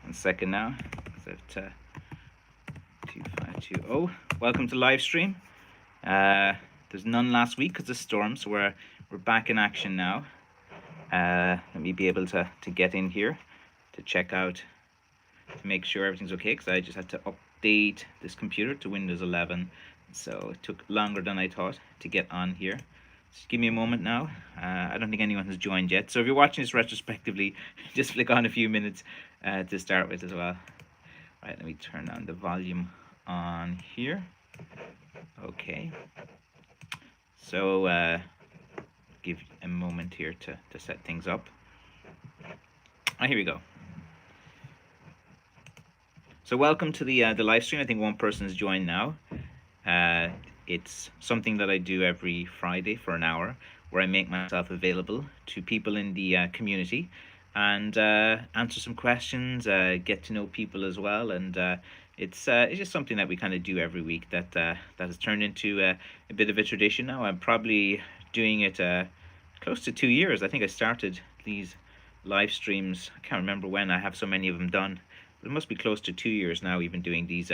1 second now. So 2520. Welcome to live stream. There's none last week because of storm, so we're back in action now. Let me be able to get in here to check out, to make sure everything's okay, because I just had to update this computer to Windows 11, so it took longer than I thought to get on here. Just give me a moment now. I don't think anyone has joined yet, so if you're watching this retrospectively, just flick on a few minutes to start with as well. Right, let me turn down the volume on here. Okay, so give a moment here to set things up. Here we go. So welcome to the live stream. I think one person has joined now. It's something that I do every Friday for an hour, where I make myself available to people in the community and answer some questions, get to know people as well, and it's just something that we kind of do every week that has turned into a bit of a tradition now. I'm probably doing it close to 2 years. I think I started these live streams, I can't remember when, I have so many of them done, but it must be close to 2 years now we've been doing these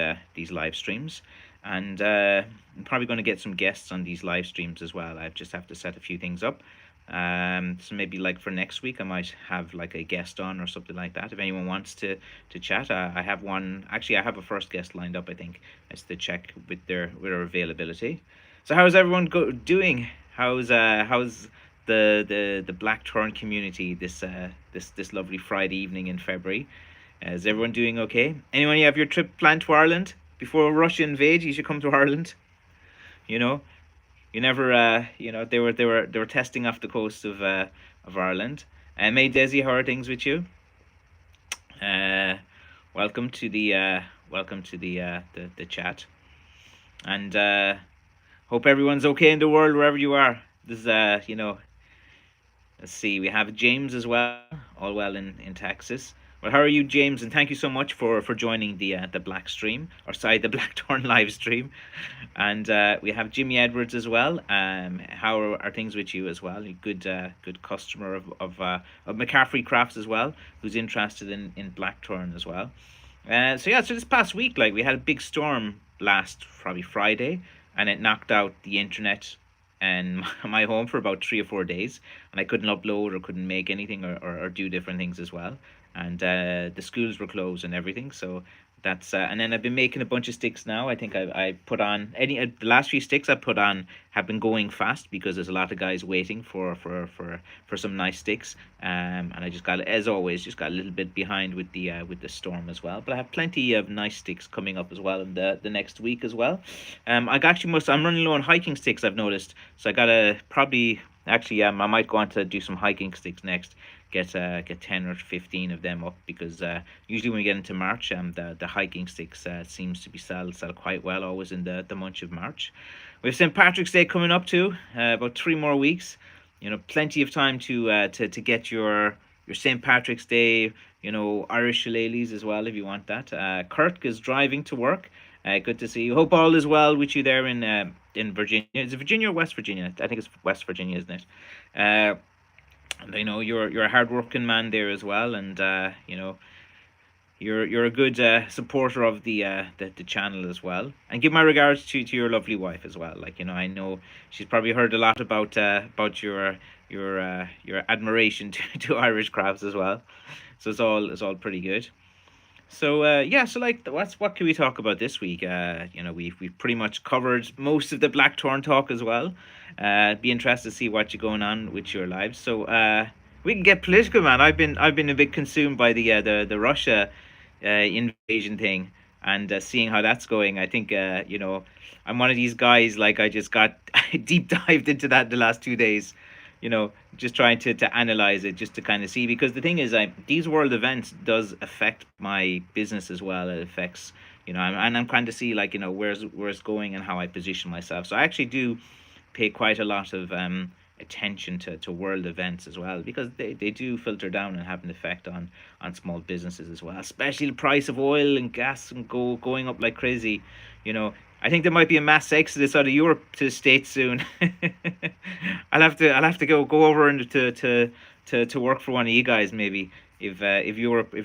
live streams. And I'm probably going to get some guests on these live streams as well. I just have to set a few things up. So maybe like for next week, I might have like a guest on or something like that. If anyone wants to chat, I have one. Actually, I have a first guest lined up, I think, just to check with their availability. So how's everyone doing? How's the Blackthorn community this lovely Friday evening in February? Is everyone doing okay? Anyone, you have your trip planned to Ireland? Before Russia invade, you should come to Ireland. You know, you never. You know, they were testing off the coast of Ireland. May Desi, how are things with you? Welcome to the chat, and hope everyone's okay in the world wherever you are. This is you know. Let's see. We have James as well. All well in Texas. Well, how are you, James? And thank you so much for joining the Black stream, or sorry, the Blackthorn live stream. And we have Jimmy Edwards as well. How are things with you as well? A good customer of McCaffrey Crafts as well, who's interested in Blackthorn as well. So this past week, like, we had a big storm last probably Friday, and it knocked out the internet and my home for about 3 or 4 days, and I couldn't upload or couldn't make anything or do different things as well. And the schools were closed and everything, so that's and then I've been making a bunch of sticks now. I think I put on the last few sticks I put on have been going fast because there's a lot of guys waiting for some nice sticks, and I just got, as always, a little bit behind with the storm as well, but I have plenty of nice sticks coming up as well in the next week as well. I'm running low on hiking sticks, I've noticed, so I gotta probably I might go on to do some hiking sticks next. Get 10 or 15 of them up, because usually when we get into March, the hiking sticks seems to be sell quite well always in the month of March. We have St. Patrick's Day coming up too, about 3 more weeks. You know, plenty of time to get your St. Patrick's Day, you know, Irish shillelaghs as well if you want that. Kirk is driving to work. Good to see you. Hope all is well with you there in Virginia. Is it Virginia or West Virginia? I think it's West Virginia, isn't it? And I know you're a hardworking man there as well, and you know, you're a good supporter of the channel as well. And give my regards to your lovely wife as well. Like, you know, I know she's probably heard a lot about your admiration to Irish crafts as well. So it's all pretty good. So so like, what can we talk about this week? You know, we've pretty much covered most of the Blackthorn talk as well. Be interested to see what's going on with your lives. So we can get political, man. I've been a bit consumed by the Russia invasion thing, and seeing how that's going. I think you know, I'm one of these guys, like, I just got deep dived into that the last 2 days. You know, just trying to analyze it, just to kind of see, because the thing is, these world events does affect my business as well. It affects, you know, I'm trying to see, like, you know, where's it's going and how I position myself. So I actually do pay quite a lot of attention to world events as well, because they do filter down and have an effect on small businesses as well, especially the price of oil and gas and going up like crazy. You know, I think there might be a mass exodus out of Europe to the States soon. I'll have to go over and to work for one of you guys maybe if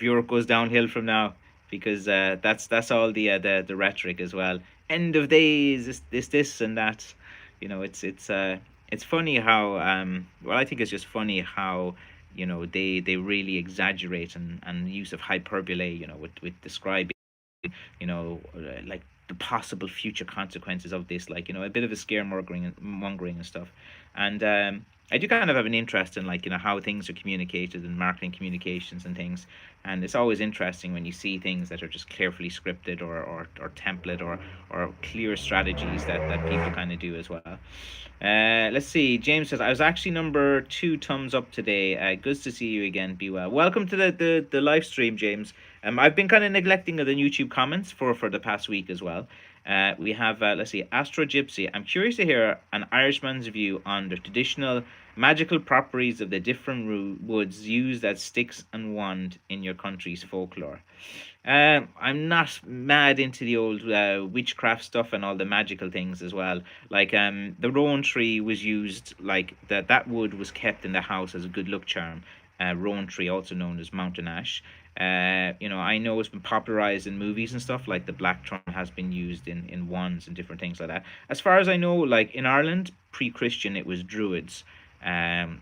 Europe goes downhill from now, because that's all the rhetoric as well. End of days, this and that. It's funny how well, I think it's just funny how they really exaggerate and use of hyperbole, with describing, like the possible future consequences of this, like a bit of a scaremongering and stuff. And I do kind of have an interest in, like, how things are communicated in marketing communications and things. And it's always interesting when you see things that are just carefully scripted, or template, or clear strategies that people kind of do as well. Let's see. James says, I was actually number 2 thumbs up today. Good to see you again. Be well. Welcome to the live stream, James. I've been kind of neglecting the YouTube comments for the past week as well. We have, let's see, Astro Gypsy. I'm curious to hear an Irishman's view on the traditional magical properties of the different woods used as sticks and wand in your country's folklore. I'm not mad into the old witchcraft stuff and all the magical things as well. Like, the rowan tree was used, like that wood was kept in the house as a good luck charm. Rowan tree, also known as mountain ash. I know it's been popularized in movies and stuff, like the Blacktron has been used in wands and different things like that. As far as I know, like in Ireland, pre-Christian, it was druids. And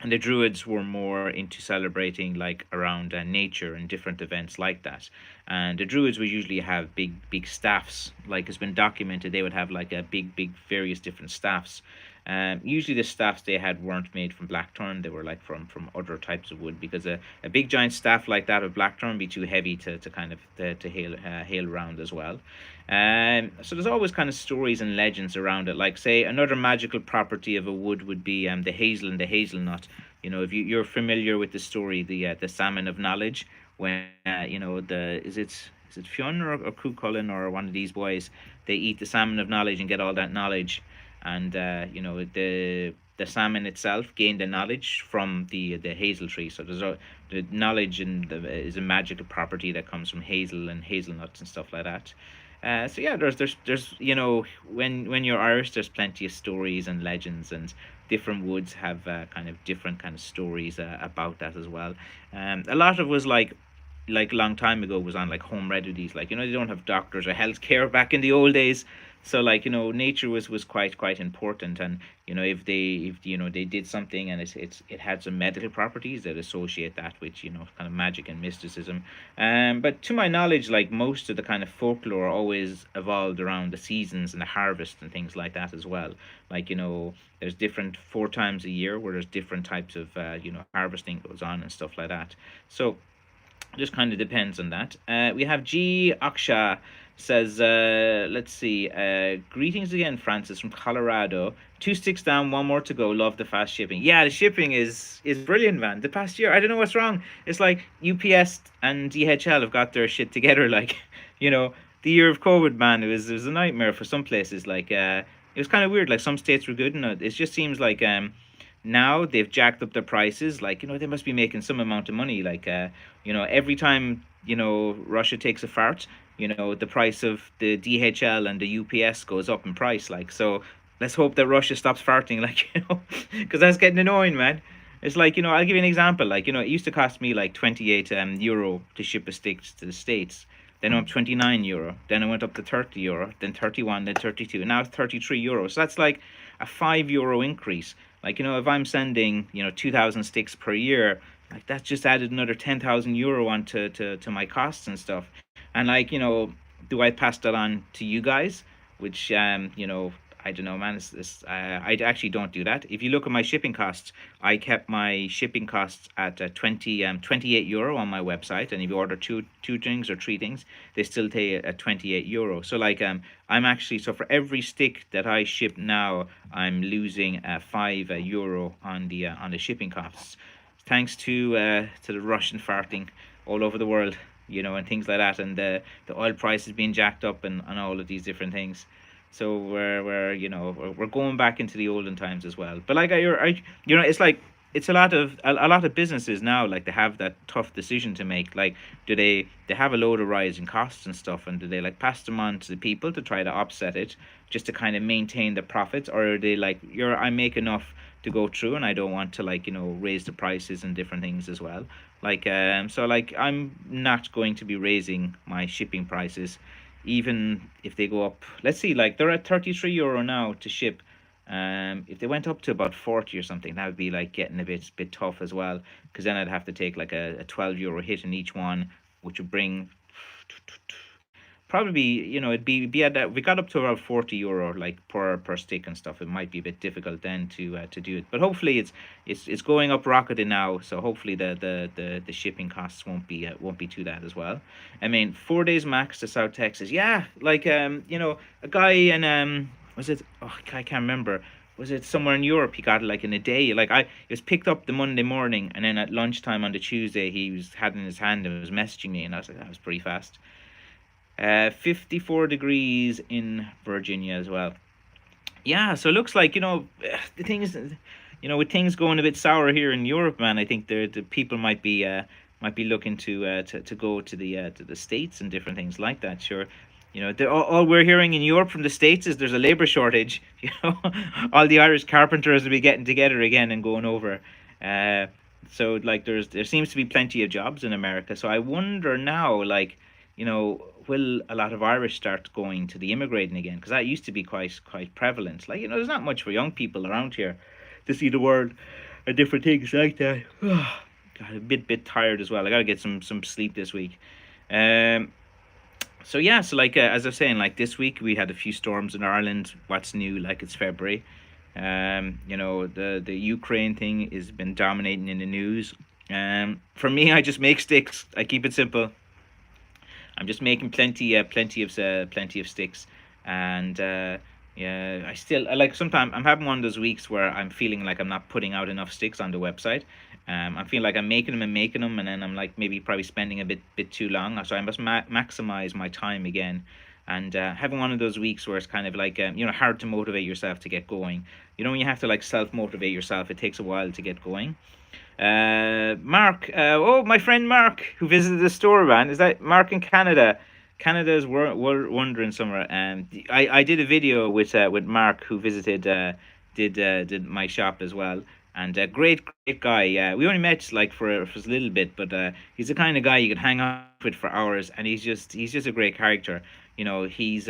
the druids were more into celebrating, like, around nature and different events like that. And the druids would usually have big staffs, like it's been documented. They would have like a big various different staffs. Usually the staffs they had weren't made from blackthorn. They were like from other types of wood, because a big giant staff like that of blackthorn would be too heavy to kind of to hail around as well. So there's always kind of stories and legends around it. Like, say, another magical property of a wood would be the hazel and the hazelnut. If you're familiar with the story, the salmon of knowledge, when is it Fionn or Cuchulainn or one of these boys, they eat the salmon of knowledge and get all that knowledge. And the salmon itself gained the knowledge from the hazel tree. So the knowledge is a magical property that comes from hazel and hazelnuts and stuff like that. So yeah, there's when you're Irish, there's plenty of stories and legends, and different woods have kind of different kind of stories about that as well. A lot of was like a long time ago was on like home remedies, like they don't have doctors or healthcare back in the old days. So, like, nature was quite important. And if they did something and it had some medical properties that associate that with kind of magic and mysticism. But to my knowledge, like, most of the kind of folklore always evolved around the seasons and the harvest and things like that as well. Like, there's different 4 times a year where there's different types of harvesting goes on and stuff like that. So just kind of depends on that. We have G Aksha says, let's see, greetings again, Francis from Colorado. 2 sticks down, 1 more to go. Love the fast shipping. Yeah, the shipping is brilliant, man. The past year, I don't know what's wrong. It's like UPS and DHL have got their shit together. Like, the year of COVID, man, it was a nightmare for some places. Like, it was kind of weird. Like, some states were good, and it just seems like now they've jacked up their prices. Like, they must be making some amount of money. Like, every time Russia takes a fart, the price of the DHL and the UPS goes up in price. Like, so let's hope that Russia stops farting, like, because that's getting annoying, man. It's like, I'll give you an example. Like, it used to cost me like 28 euro to ship a stick to the States. Then it went up 29 euro. Then it went up to 30 euro. Then 31, then 32. And now it's 33 euros. So that's like a 5 euro increase. Like, if I'm sending, 2,000 sticks per year, like, that's just added another 10,000 euro onto to my costs and stuff. And, like, do I pass that on to you guys? Which, I don't know, man. I actually don't do that. If you look at my shipping costs, I kept my shipping costs at 28 euro on my website. And if you order two things or 3 things, they still take at 28 euro. So, like, I'm actually, so for every stick that I ship now, I'm losing 5 euro on the shipping costs, thanks to the Russian farting all over the world, and things like that, and the oil prices being jacked up, and all of these different things. So we're going back into the olden times as well. But like it's like it's a lot of businesses now, like, they have that tough decision to make. Like, do they have a load of rising costs and stuff, and do they, like, pass them on to the people to try to offset it, just to kind of maintain the profits, or are they like, I make enough to go through, and I don't want to, like, raise the prices and different things as well? So like I'm not going to be raising my shipping prices, even if they go up. Let's see, like they're at €33 now to ship. If they went up to about 40 or something, that would be like getting a bit tough as well. Because then I'd have to take like a €12 hit in each one, which would bring probably, it'd be at that. We got up to around €40 like per stick and stuff. It might be a bit difficult then to do it, but hopefully it's going up rocketing now. So hopefully the shipping costs won't be too bad as well. I mean, 4 days max to South Texas. Yeah, like a guy in was it? Oh, I can't remember. Was it somewhere in Europe? He got it like in a day. Like it was picked up the Monday morning, and then at lunchtime on the Tuesday, had it in his hand and was messaging me, and I was like, that was pretty fast. 54 degrees in Virginia as well. Yeah, so it looks like, the thing is, with things going a bit sour here in Europe, man, I think the people might be looking to go to the States and different things like that. Sure, all we're hearing in Europe from the States is there's a labor shortage. All the Irish carpenters will be getting together again and going over. Uh, so like there seems to be plenty of jobs in America. So I wonder now, like, will a lot of Irish start going to the immigrating again? Because that used to be quite prevalent. Like, there's not much for young people around here to see the world and different things like that. Got a bit tired as well. I gotta get some sleep this week. Um, so yeah, so like as I was saying, like this week we had a few storms in Ireland. What's new? Like it's February. The Ukraine thing has been dominating in the news. For me, I just make sticks. I keep it simple. I'm just making plenty of sticks, and yeah, I like sometimes I'm having one of those weeks where I'm feeling like I'm not putting out enough sticks on the website. I feel like I'm making them, and then I'm like maybe probably spending a bit too long. So I must maximize my time again, and having one of those weeks where it's kind of like hard to motivate yourself to get going. When you have to like self motivate yourself, it takes a while to get going. Mark, my friend Mark, who visited the store, man. Is that Mark in Canada? Canada is wondering somewhere. I did a video with Mark, who did my shop as well, and great guy. Yeah, we only met like for a little bit, but he's the kind of guy you could hang out with for hours, and he's just a great character. He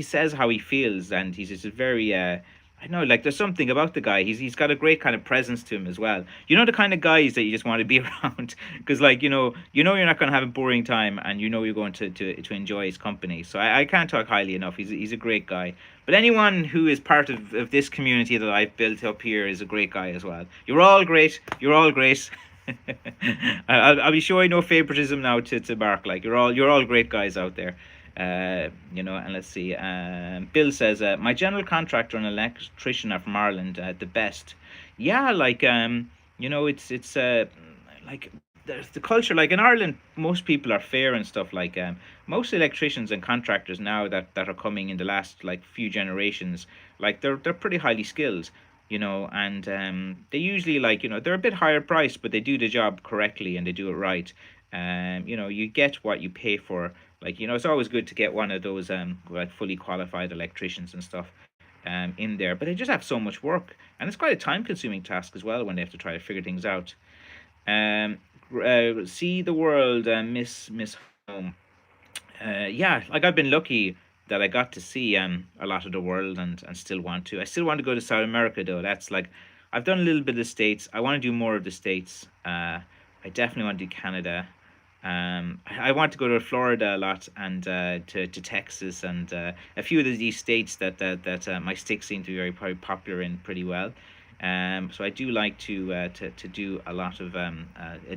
says how he feels, and he's just a very I know, like there's something about the guy. He's got a great kind of presence to him as well. The kind of guys that you just want to be around because, like, you're not going to have a boring time, and you're going to enjoy his company. So I can't talk highly enough. He's a great guy. But anyone who is part of this community that I've built up here is a great guy as well. You're all great. You're all great. I'll be showing no favoritism now to Mark. Like you're all great guys out there. And let's see. Bill says, my general contractor and electrician are from Ireland, the best. Yeah, like it's like there's the culture. Like in Ireland, most people are fair and stuff. Like most electricians and contractors now that are coming in the last like few generations, like they're pretty highly skilled. And they usually like they're a bit higher priced, but they do the job correctly and they do it right. You get what you pay for. Like, it's always good to get one of those like fully qualified electricians and stuff in there. But they just have so much work, and it's quite a time consuming task as well when they have to try to figure things out. See the world, miss home. Yeah, like I've been lucky that I got to see a lot of the world, and still want to. I still want to go to South America though. That's like I've done a little bit of the States. I want to do more of the States. I definitely want to do Canada. I want to go to Florida a lot, and to Texas, and a few of these states that my sticks seem to be very popular in pretty well. So I do like to do a lot of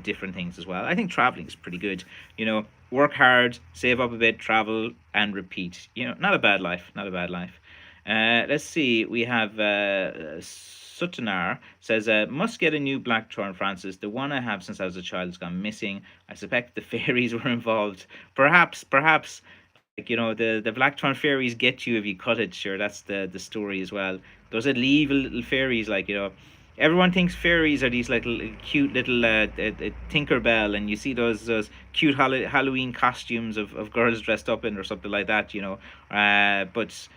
different things as well. I think traveling is pretty good. Work hard, save up a bit, travel, and repeat. Not a bad life. Not a bad life. Let's see. We have Sutanar says, must get a new Blacktron, Francis. The one I have since I was a child has gone missing. I suspect the fairies were involved. Perhaps. Like, the Blacktron fairies get you if you cut it. Sure, that's the story as well. Those little evil little fairies, like, everyone thinks fairies are these like cute little Tinkerbell, and you see those cute Halloween costumes of girls dressed up in or something like that, but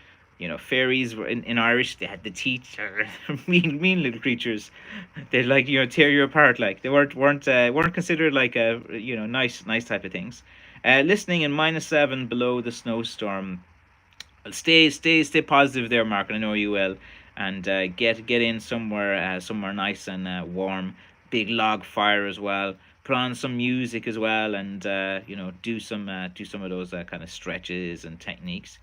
fairies were in Irish. They had the teeth, mean little creatures. They'd like tear you apart. Like they weren't considered like a nice type of things. Listening in -7 below the snowstorm. Well, stay positive there, Mark. And I know you will. And get in somewhere nice and warm. Big log fire as well. Put on some music as well, and do some of those kind of stretches and techniques.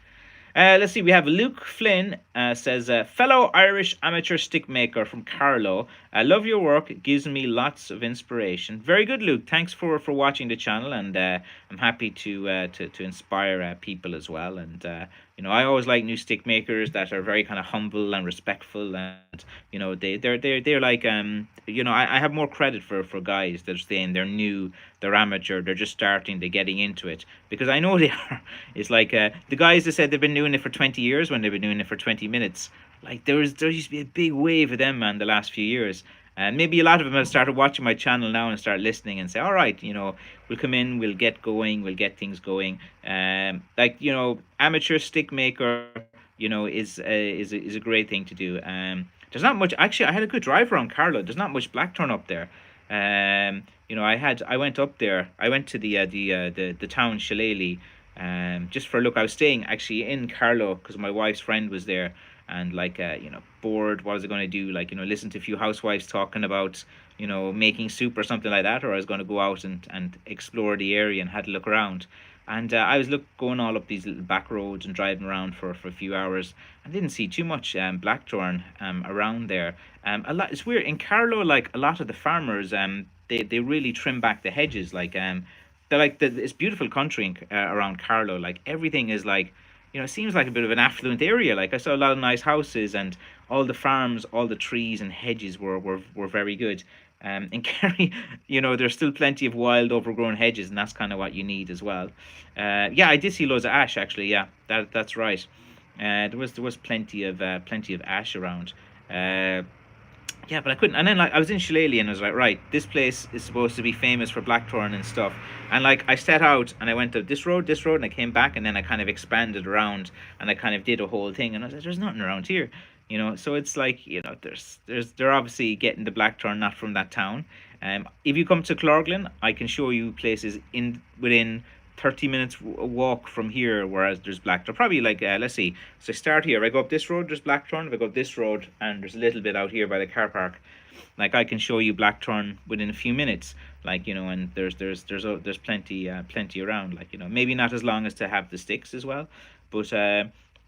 Let's see. We have Luke Flynn says, fellow Irish amateur stick maker from Carlow. I love your work. It gives me lots of inspiration. Very good, Luke. Thanks for watching the channel, and I'm happy to inspire people as well. And I always like new stick makers that are very kind of humble and respectful, and they're like I have more credit for guys that are saying they're new, they're amateur, they're just starting, they're getting into it, because I know they are. It's like the guys that said they've been doing it for 20 years when they've been doing it for 20 minutes. Like there used to be a big wave of them, man, the last few years. And maybe a lot of them have started watching my channel now and start listening and say, all right, we'll come in, we'll get going, we'll get things going. Amateur stick maker, is a great thing to do. There's not much. Actually, I had a good drive around Carlow. There's not much Blackthorn up there. I went up there. I went to the town Shillelaghs, just for a look. I was staying actually in Carlow because my wife's friend was there, and bored. What was I going to do? Listen to a few housewives talking about making soup or something like that, or I was going to go out and explore the area and had a look around. And I was going all up these little back roads and driving around for a few hours. I didn't see too much Blackthorn around there. It's weird in Carlow. Like a lot of the farmers, they really trim back the hedges. It's beautiful country around Carlow. Like everything is like, it seems like a bit of an affluent area. Like I saw a lot of nice houses, and all the farms, all the trees and hedges were very good. In Kerry, there's still plenty of wild, overgrown hedges, and that's kind of what you need as well. Yeah, I did see loads of ash actually. Yeah, that's right. There was plenty of ash around. Yeah, but I couldn't. And then I was in Shillelagh, and I was like, right, this place is supposed to be famous for Blackthorn and stuff. And I set out and I went to this road, and I came back, and then I kind of expanded around and I kind of did a whole thing, and I was like, there's nothing around here. So it's like, they're obviously getting the Blackthorn not from that town. If you come to Clorglen, I can show you places within 30 minutes walk from here, whereas there's Blackthorn. Probably let's see. So I start here. If I go up this road, there's Blackthorn. If I go up this road, and there's a little bit out here by the car park, I can show you Blackthorn within a few minutes. And there's plenty around. Maybe not as long as to have the sticks as well, but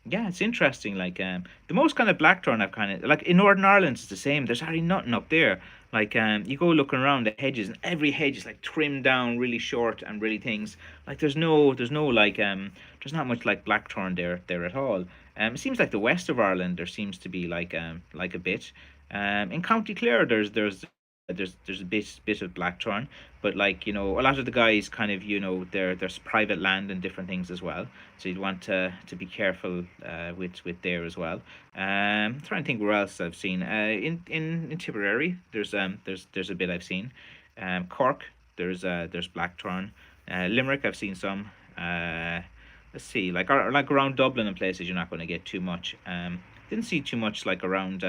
yeah, it's interesting. The most kind of Blackthorn I've kind of in Northern Ireland, it's the same. There's hardly nothing up there. You go looking around the hedges, and every hedge is trimmed down really short and really things. There's not much Blackthorn there at all. It seems like the west of Ireland there seems to be a bit. In County Clare there's a bit of Blackthorn, but a lot of the guys kind of there's private land and different things as well, so you'd want to be careful with there as well. I'm trying to think where else I've seen. In Tipperary there's a bit I've seen. Cork there's Blackthorn. Limerick I've seen some. Let's see, around Dublin and places you're not going to get too much. Didn't see too much around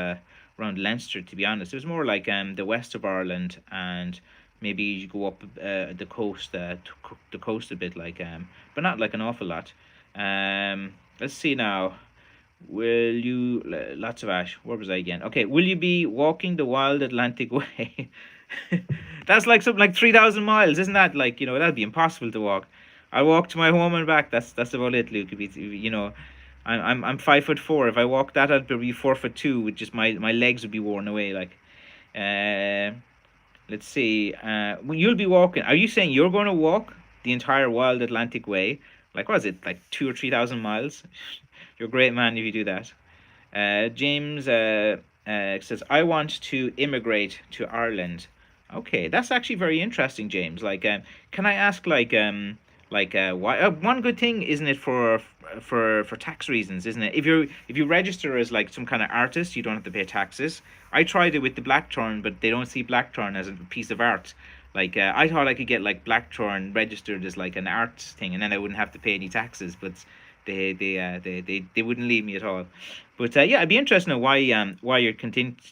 Leinster, to be honest. It was more the west of Ireland, and maybe you go up the coast a bit, but not an awful lot. Let's see now. Will you lots of ash? Where was I again? Okay, will you be walking the wild Atlantic way? That's something like 3,000 miles, isn't that? That'd be impossible to walk. I'll walk to my home and back. That's about it, Luke. I'm 5'4". If I walk that, I'd be 4'2", which is my legs would be worn away. Let's see. You'll be walking. Are you saying you're going to walk the entire wild Atlantic way? What is it? 2,000 or 3,000 miles? You're a great man if you do that. James says, I want to immigrate to Ireland. Okay, that's actually very interesting, James. Can I ask why? One good thing, isn't it, for tax reasons, isn't it? If you register as some kind of artist, you don't have to pay taxes. I tried it with the Blackthorn, but they don't see Blackthorn as a piece of art. I thought I could get Blackthorn registered as an art thing, and then I wouldn't have to pay any taxes. But they wouldn't leave me at all. But yeah, I'd be interested to know why you're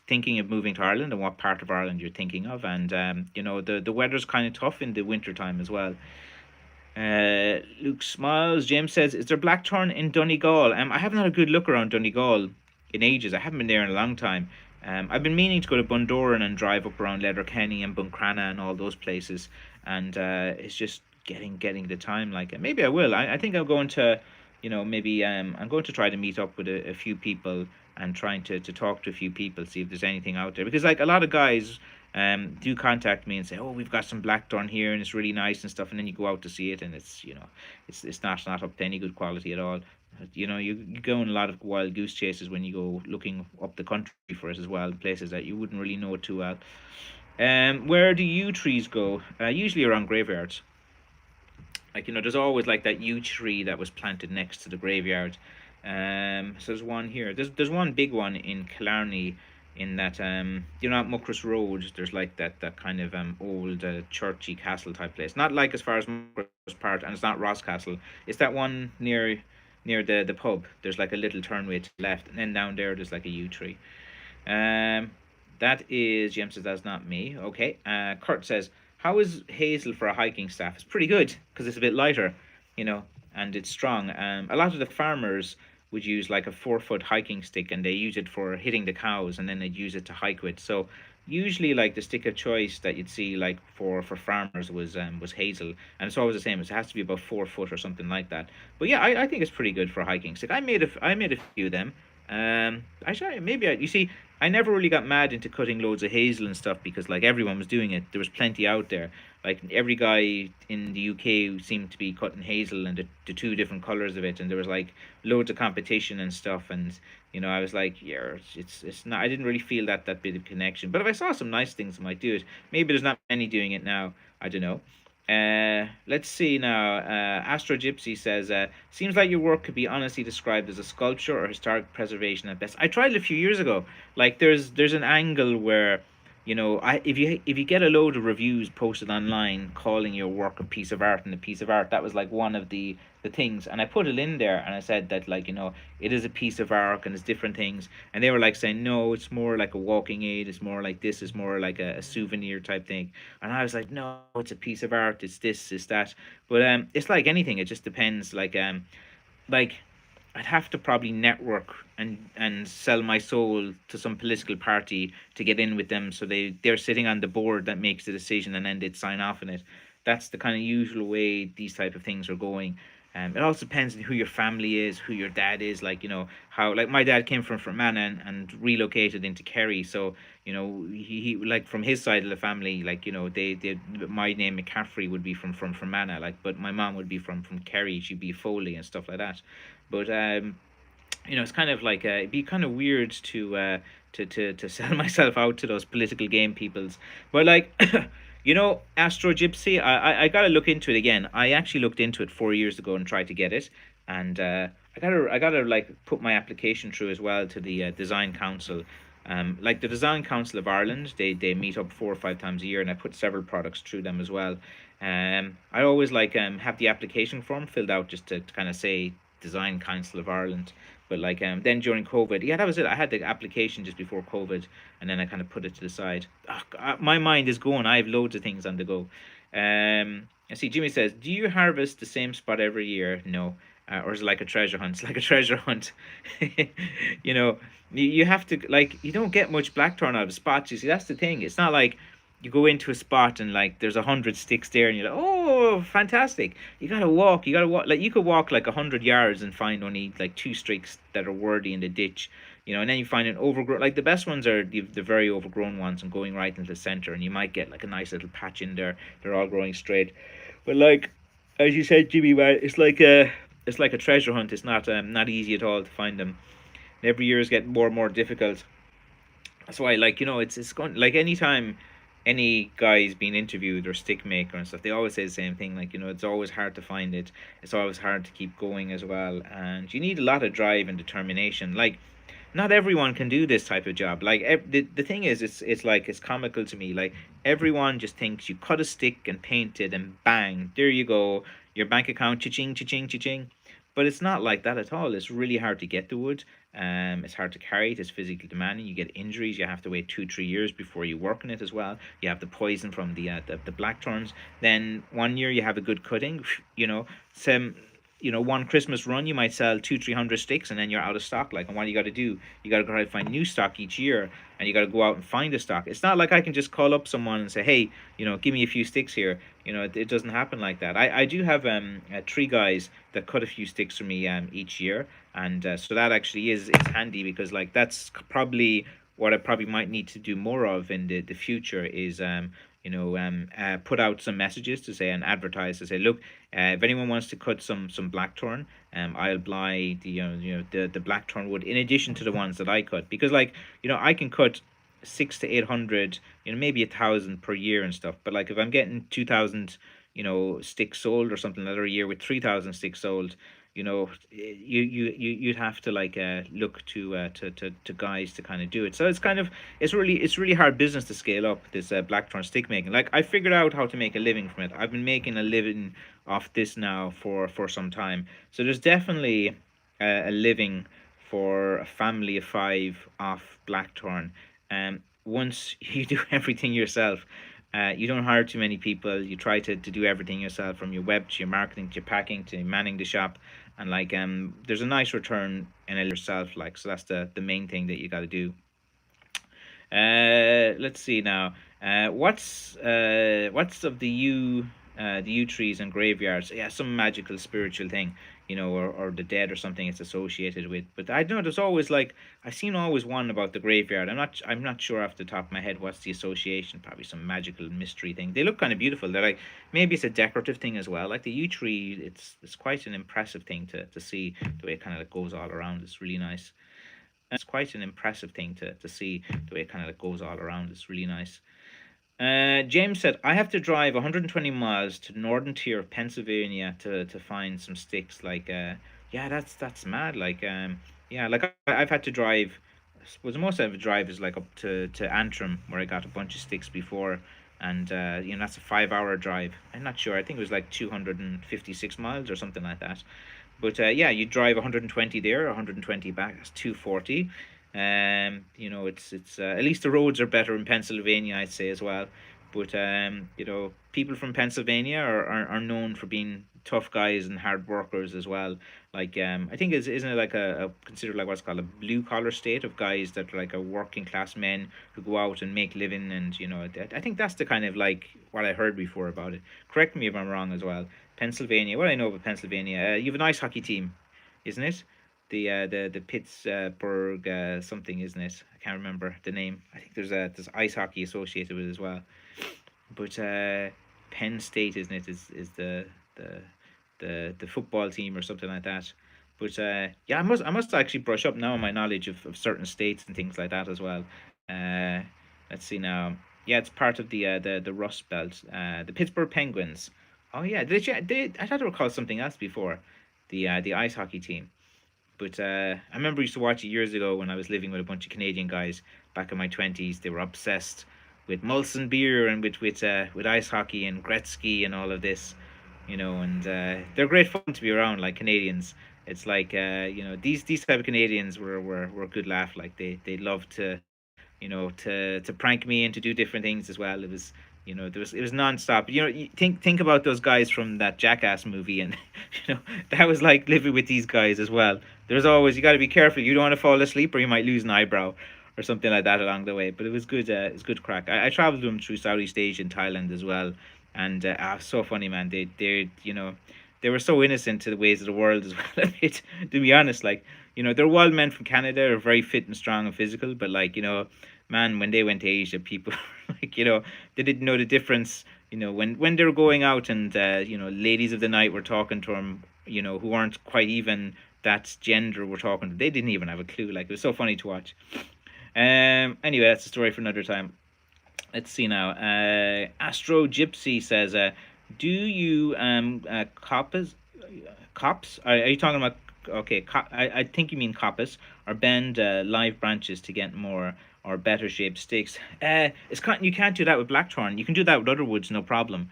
thinking of moving to Ireland and what part of Ireland you're thinking of, and the weather's kind of tough in the winter time as well. Luke smiles. James says, "Is there Blackthorn in Donegal?" I haven't had a good look around Donegal in ages. I haven't been there in a long time. I've been meaning to go to Bundoran and drive up around Letterkenny and Buncrana and all those places, and it's just getting the time. Like maybe I will. I think I'm going to, maybe I'm going to try to meet up with a few people and trying to talk to a few people, see if there's anything out there, because like a lot of guys do contact me and say, "Oh, we've got some Blackthorn here, and it's really nice and stuff." And then you go out to see it, and it's not up to any good quality at all. You go on a lot of wild goose chases when you go looking up the country for it as well, places that you wouldn't really know too well. Where do yew trees go? Usually around graveyards. Like there's always like that yew tree that was planted next to the graveyard. So there's one here. There's one big one in Killarney, in that at Muckross Road. There's like that kind of old churchy castle type place. Not like as far as Muckross Part, and it's not Ross Castle. It's that one near the pub. There's like a little turnway to the left, and then down there's like a yew tree. Um, that is James says that's not me. Okay. Kurt says, how is hazel for a hiking staff? It's pretty good because it's a bit lighter, you know, and it's strong. A lot of the farmers would use like a 4 foot hiking stick, and they use it for hitting the cows, and then they'd use it to hike with. So usually like the stick of choice that you'd see like for farmers was hazel, and it's always the same. It has to be about 4 foot or something like that. But yeah, I think it's pretty good for a hiking stick. I made a few of them. You see, I never really got mad into cutting loads of hazel and stuff because like everyone was doing it. There was plenty out there. Like every guy in the UK seemed to be cutting hazel and the two different colors of it, and there was like loads of competition and stuff. And I was like, yeah, it's not. I didn't really feel that bit of connection. But if I saw some nice things, I might do it. Maybe there's not many doing it now. I don't know. Let's see now. Astro Gypsy says, seems like your work could be honestly described as a sculpture or historic preservation at best. I tried it a few years ago. Like there's an angle where, if you get a load of reviews posted online calling your work a piece of art and a piece of art, that was like one of the things, and I put it in there and I said that like it is a piece of art and it's different things, and they were like saying no, it's more like a walking aid, it's more like this, is more like a souvenir type thing, and I was like no, it's a piece of art, it's this, it's that, but it's like anything, it just depends, like I'd have to probably network and sell my soul to some political party to get in with them, so they're sitting on the board that makes the decision, and then they'd sign off on it. That's the kind of usual way these type of things are going. It also depends on who your family is, who your dad is. Like how like my dad came from Fermanagh and relocated into Kerry, so he like from his side of the family, like they my name McCaffrey would be from Fermanagh, like, but my mom would be from Kerry, she'd be Foley and stuff like that. But it's kind of like it'd be kind of weird to sell myself out to those political game peoples. But like, Astro Gypsy, I gotta look into it again. I actually looked into it 4 years ago and tried to get it, and I gotta like put my application through as well to the Design Council. Like the Design Council of Ireland, they meet up 4 or 5 times a year, and I put several products through them as well. I always like have the application form filled out just to kind of say Design Council of Ireland. But like then during COVID, yeah, that was it. I had the application just before COVID, and then I kind of put it to the side. My mind is going. I have loads of things on the go. I see Jimmy says, "Do you harvest the same spot every year?" No. Or is it like a treasure hunt? It's like a treasure hunt. you know, you have to like you don't get much blackthorn out of spots. You see, that's the thing. It's not like you go into a spot and like there's 100 sticks there, and you're like, oh, fantastic. You gotta walk. You gotta walk. Like you could walk like 100 yards and find only like two sticks that are worthy in the ditch. And then you find an overgrown. Like the best ones are the very overgrown ones and going right into the center, and you might get like a nice little patch in there. They're all growing straight. But like, as you said, Jimmy, well, it's like a treasure hunt. It's not easy at all to find them. And every year is getting more and more difficult. That's why, like, it's going like anytime any guy's being interviewed or stick maker and stuff, they always say the same thing. Like, it's always hard to find it. It's always hard to keep going as well, and you need a lot of drive and determination. Like, not everyone can do this type of job. Like, the thing is, it's like it's comical to me. Like, everyone just thinks you cut a stick and paint it, and bang, there you go, your bank account, cha-ching, cha-ching, cha-ching. But it's not like that at all. It's really hard to get the wood. It's hard to carry it. It's physically demanding. You get injuries. You have to wait 2 3 years before you work on it as well. You have the poison from the blackthorns. Then one year you have a good cutting. Some one Christmas run, you might sell 200 300 sticks, and then you're out of stock. Like, and what you got to do, you got to try to find new stock each year, and you got to go out and find a stock. It's not like I can just call up someone and say, hey, give me a few sticks here. It doesn't happen like that. I do have 3 guys that cut a few sticks for me each year, and so that actually is handy, because like that's probably what I probably might need to do more of in the future is put out some messages to say, and advertise to say, look, if anyone wants to cut some blackthorn, I'll buy the blackthorn wood in addition to the ones that I cut, because like I can cut 600 to 800, maybe 1,000 per year and stuff. But like if I'm getting 2,000, sticks sold or something like that a year with 3,000 sticks sold, you'd have to like look to guys to kind of do it. So it's really hard business to scale up this blackthorn stick making. Like I figured out how to make a living from it. I've been making a living off this now for some time. So there's definitely a living for a family of 5 off blackthorn. Once you do everything yourself. You don't hire too many people. You try to do everything yourself, from your web to your marketing to your packing to manning the shop, and like there's a nice return in it yourself. Like, so that's the main thing that you got to do. Let's see now. What's of the yew trees and graveyards? Yeah, some magical spiritual thing, or the dead or something it's associated with. But I know there's always like I've seen always one about the graveyard. I'm not sure off the top of my head what's the association. Probably some magical mystery thing. They look kind of beautiful. They're like, maybe it's a decorative thing as well. Like the yew tree, it's quite an impressive thing to see the way it kind of like goes all around. It's really nice. It's quite an impressive thing to see the way it kind of like goes all around. It's really nice. James said, I have to drive 120 miles to the northern tier of Pennsylvania to find some sticks. Like, yeah, that's mad. Like, yeah, like I've had to drive. I suppose the most I've drive is like up to Antrim, where I got a bunch of sticks before, and that's a 5 hour drive. I'm not sure. I think it was like 256 miles or something like that. But yeah, you drive 120 there, 120 back. That's 240. It's at least the roads are better in Pennsylvania, I'd say as well. But people from Pennsylvania are known for being tough guys and hard workers as well. Like I think isn't it like a considered like what's called a blue collar state of guys that are like a working class men who go out and make living, and I think that's the kind of like what I heard before about it. Correct me if I'm wrong as well. Pennsylvania. What I know about Pennsylvania, you have an ice hockey team, isn't it? The Pittsburgh something, isn't it? I can't remember the name. I think there's ice hockey associated with it as well. But Penn State, isn't it? Is the football team or something like that. But yeah, I must actually brush up now on my knowledge of certain states and things like that as well. Uh, let's see now. Yeah, it's part of the Rust Belt. The Pittsburgh Penguins. Oh yeah, I thought they were called something else before. The ice hockey team. But I remember I used to watch it years ago when I was living with a bunch of Canadian guys back in my 20s. They were obsessed with Molson beer and with ice hockey and Gretzky and all of this, and they're great fun to be around. Like Canadians, it's like these type of Canadians were a good laugh. Like they love to to prank me and to do different things as well. It was nonstop. You think about those guys from that Jackass movie, and that was like living with these guys as well. There's always, you got to be careful. You don't want to fall asleep, or you might lose an eyebrow, or something like that along the way. But it was good. It's good crack. I traveled with them through Southeast Asia and Thailand as well, and so funny, man. They were so innocent to the ways of the world as well. To be honest, like they're wild men from Canada, are very fit and strong and physical, but like man, when they went to Asia, people like they didn't know the difference. When they were going out, and ladies of the night were talking to them, who weren't quite even that gender were talking to. They didn't even have a clue. Like, it was so funny to watch. Anyway, that's a story for another time. Let's see now. Astro Gypsy says, "Do you cops? Are you talking about? Okay, I think you mean coppice, or bend live branches to get more or better shaped sticks. You can't do that with blackthorn. You can do that with other woods, no problem.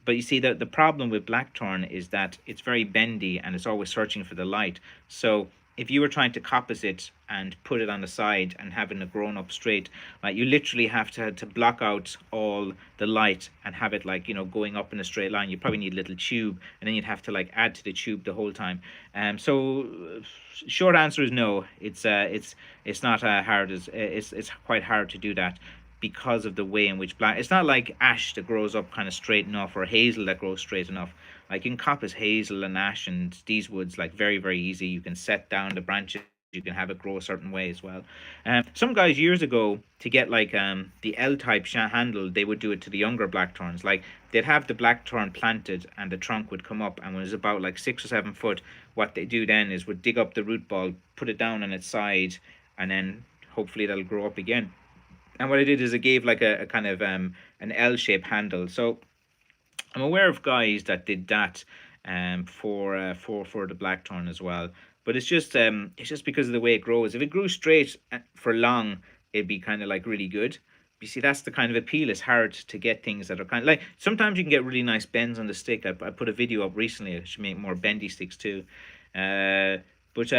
but you see that the problem with Blackthorn is that it's very bendy and it's always searching for the light. So if you were trying to coppice it and put it on the side and having it grown up straight, like you literally have to block out all the light and have it like, going up in a straight line. You probably need a little tube, and then you'd have to like add to the tube the whole time. So short answer is no. It's not hard as it's quite hard to do that because of the way in which black. It's not like ash that grows up kind of straight enough, or hazel that grows straight enough. Like you can coppice hazel and ash and these woods like very very easy. You can set down the branches. You can have it grow a certain way as well. Some guys years ago, to get like the L-type handle, they would do it to the younger blackthorns. Like they'd have the blackthorn planted and the trunk would come up, and when it's about like 6 or 7 foot, what they do then is would dig up the root ball, put it down on its side, and then hopefully that'll grow up again. And what I did is I gave like a kind of an L-shaped handle. So I'm aware of guys that did that for the blackthorn as well. But it's just because of the way it grows. If it grew straight for long, it'd be kind of like really good. You see, that's the kind of appeal. It's hard to get things that are kind of like, sometimes you can get really nice bends on the stick. I put a video up recently. I should make more bendy sticks too. But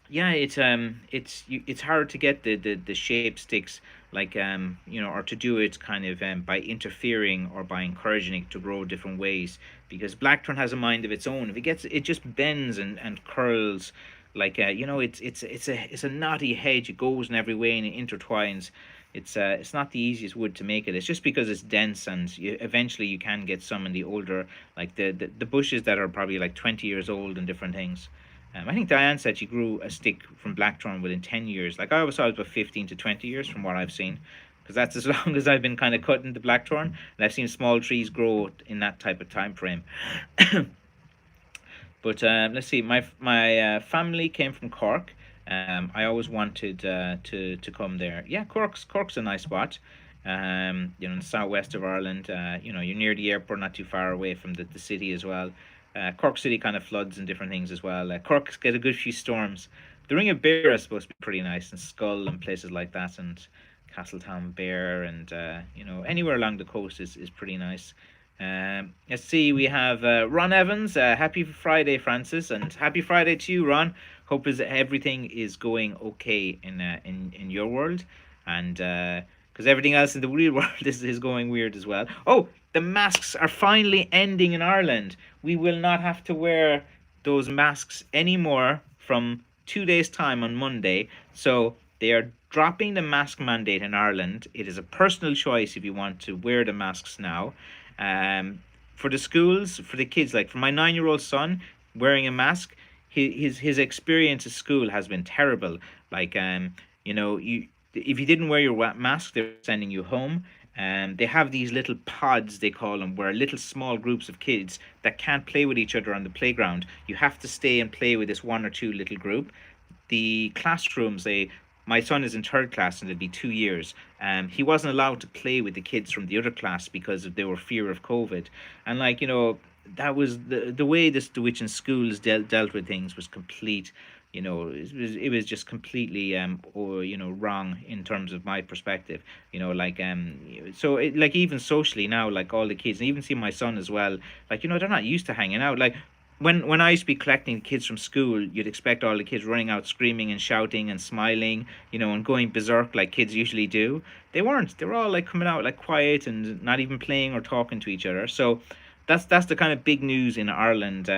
yeah, it's hard to get the shape sticks like or to do it kind of by interfering or by encouraging it to grow different ways, because blackthorn has a mind of its own. If it just bends and curls like it's a knotty hedge. It goes in every way and it intertwines. It's not the easiest wood to make it. It's just because it's dense, and eventually you can get some in the older, like the bushes that are probably like 20 years old and different things. I think Diane said she grew a stick from blackthorn within 10 years. Like I always thought it was about 15 to 20 years from what I've seen, because that's as long as I've been kind of cutting the blackthorn, and I've seen small trees grow in that type of time frame. But let's see, my family came from Cork. I always wanted to come there. Yeah, Cork's a nice spot. In the southwest of Ireland. You're near the airport, not too far away from the city as well. Cork City kind of floods and different things as well. Cork's get a good few storms. The Ring of Bear is supposed to be pretty nice, and Skull and places like that, and Castletown Bear, and anywhere along the coast is pretty nice. Let's see, we have Ron Evans. Happy Friday, Francis, and happy Friday to you, Ron. Hope everything is going okay in your world, and because everything else in the real world is going weird as well. Oh, the masks are finally ending in Ireland. We will not have to wear those masks anymore from 2 days' time on Monday. So they are dropping the mask mandate in Ireland. It is a personal choice if you want to wear the masks now. For the schools, for the kids, like for my 9-year-old son wearing a mask, his experience at school has been terrible. Like if you didn't wear your mask, they're sending you home. They have these little pods, they call them, where little small groups of kids that can't play with each other on the playground. You have to stay and play with this one or two little group. The classrooms, my son is in third class and it'll be 2 years. He wasn't allowed to play with the kids from the other class because they were fear of COVID. And that was the way the Witch schools dealt with things was complete. It was just completely wrong in terms of my perspective. So even socially now, like all the kids, and even see my son as well, they're not used to hanging out. Like when I used to be collecting kids from school, you'd expect all the kids running out screaming and shouting and smiling, and going berserk like kids usually do. They weren't. They were all like coming out like quiet and not even playing or talking to each other. So that's the kind of big news in Ireland.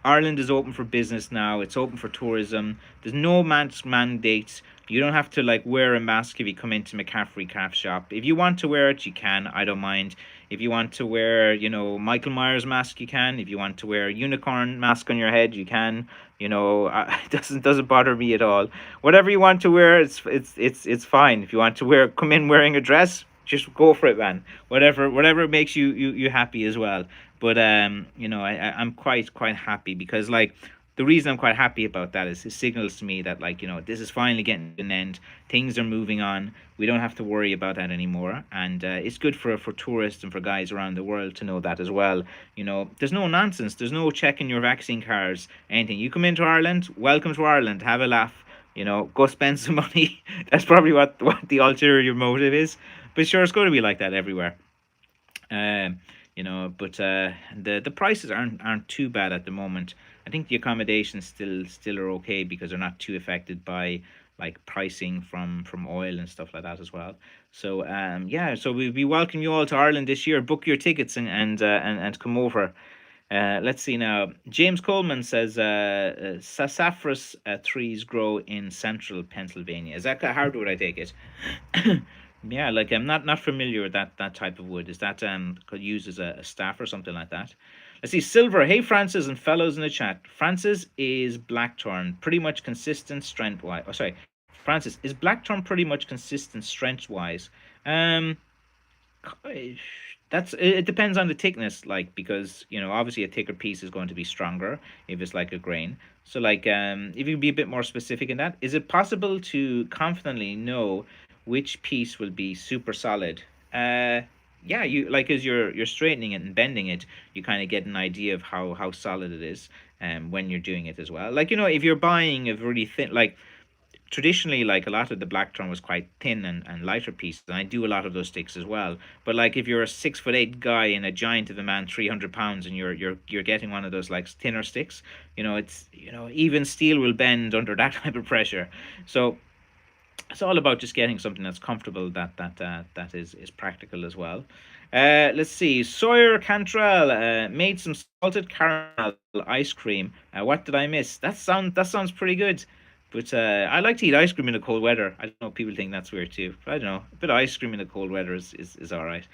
Ireland is open for business now. It's open for tourism. There's no mask mandates. You don't have to wear a mask if you come into McCaffrey Craft Shop. If you want to wear it, you can. I don't mind. If you want to wear, Michael Myers mask, you can. If you want to wear a unicorn mask on your head, you can. It doesn't bother me at all. Whatever you want to wear, it's fine. If you want to come in wearing a dress, just go for it, man. Whatever makes you happy as well. But I'm quite happy because the reason I'm quite happy about that is it signals to me that this is finally getting to an end. Things are moving on. We don't have to worry about that anymore, and it's good for tourists and for guys around the world to know that as well. There's no nonsense. There's no checking your vaccine cards, anything. You come into Ireland, welcome to Ireland. Have a laugh. Go spend some money. That's probably what the ulterior motive is. But sure, it's going to be like that everywhere. But the prices aren't too bad at the moment. I think the accommodations still are okay because they're not too affected by like pricing from oil and stuff like that as well. So yeah, so we welcome you all to Ireland this year. Book your tickets and come over. Let's see now. James Coleman says sassafras trees grow in central Pennsylvania. Is that hardwood? I take it. Yeah, like I'm not familiar with that type of wood. Is that used as a staff or something like that? Let's see. Silver. Hey, Francis and fellows in the chat. Francis is Blackthorn, pretty much consistent strength wise. Oh, sorry, Francis is Blackthorn pretty much consistent strength wise. Um, that's it depends on the thickness, like because obviously a thicker piece is going to be stronger if it's like a grain. So like if you can be a bit more specific in that, is it possible to confidently know which piece will be super solid? Yeah, you like as you're straightening it and bending it, you kind of get an idea of how solid it is, when you're doing it as well. Like if you're buying a really thin, like traditionally, like a lot of the Blacktron was quite thin and lighter pieces, and I do a lot of those sticks as well. But like if you're a 6'8" guy and a giant of a man, 300 pounds, and you're getting one of those like thinner sticks, it's even steel will bend under that type of pressure. So it's all about just getting something that's comfortable, that is practical as well. Let's see. Sawyer Cantrell made some salted caramel ice cream. What did I miss? That sounds pretty good. But I like to eat ice cream in the cold weather. I don't know. People think that's weird too. But I don't know. A bit of ice cream in the cold weather is all right.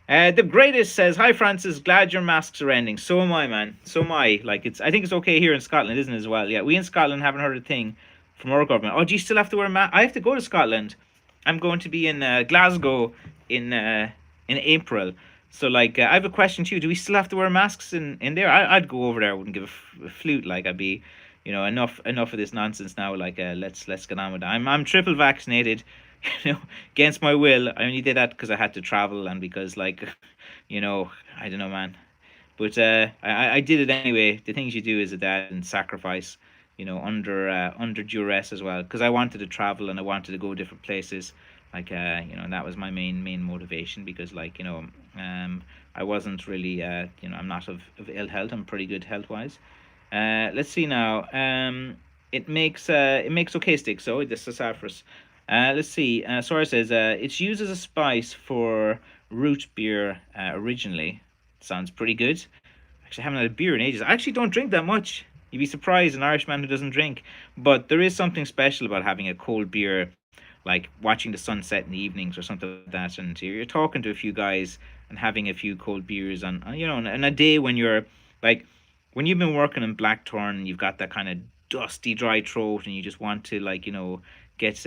The greatest says, "Hi Francis, glad your masks are ending. So am I, man. So am I. Like I think it's okay here in Scotland, isn't it as well? Yeah, we in Scotland haven't heard a thing from our government. Oh, do you still have to wear a mask? I have to go to Scotland. I'm going to be in Glasgow in April. So like, I have a question too. Do we still have to wear masks in there? I'd go over there. I wouldn't give a flute. Like I'd be, enough of this nonsense now. Like let's get on with it. I'm triple vaccinated. Against my will. I only did that because I had to travel and because like, I don't know, man. But I did it anyway. The things you do as a dad and sacrifice, under duress as well. Because I wanted to travel and I wanted to go different places. Like and that was my main motivation. Because like I wasn't really I'm not of ill health. I'm pretty good health wise. Let's see now. It makes okay stick. So this is sassafras. Let's see. Sora says it's used as a spice for root beer originally. Sounds pretty good. Actually, I haven't had a beer in ages. I actually don't drink that much. You'd be surprised, an Irishman who doesn't drink. But there is something special about having a cold beer, like watching the sunset in the evenings or something like that. And you're talking to a few guys and having a few cold beers on a day when you're like, when you've been working in Blackthorn, you've got that kind of dusty, dry throat, and you just want to like get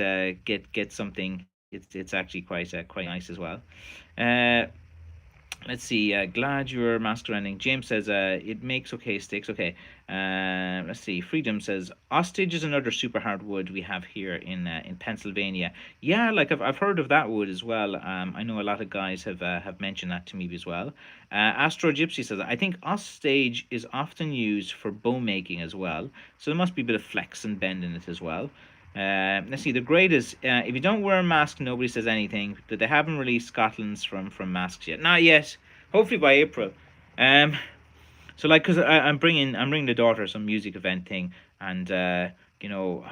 something. It's actually quite nice as well. Uh, let's see. Glad you're masquerading. James says it makes okay sticks. Okay. Let's see. Freedom says ostage is another super hard wood we have here in Pennsylvania. Yeah, like I've heard of that wood as well. I know a lot of guys have mentioned that to me as well. Astro Gypsy says I think ostage is often used for bow making as well. So there must be a bit of flex and bend in it as well. Let's see. The grade is if you don't wear a mask, nobody says anything. But they haven't released Scotland's from masks yet. Not yet. Hopefully by April. Um, so like, cause I'm bringing the daughter some music event thing, and I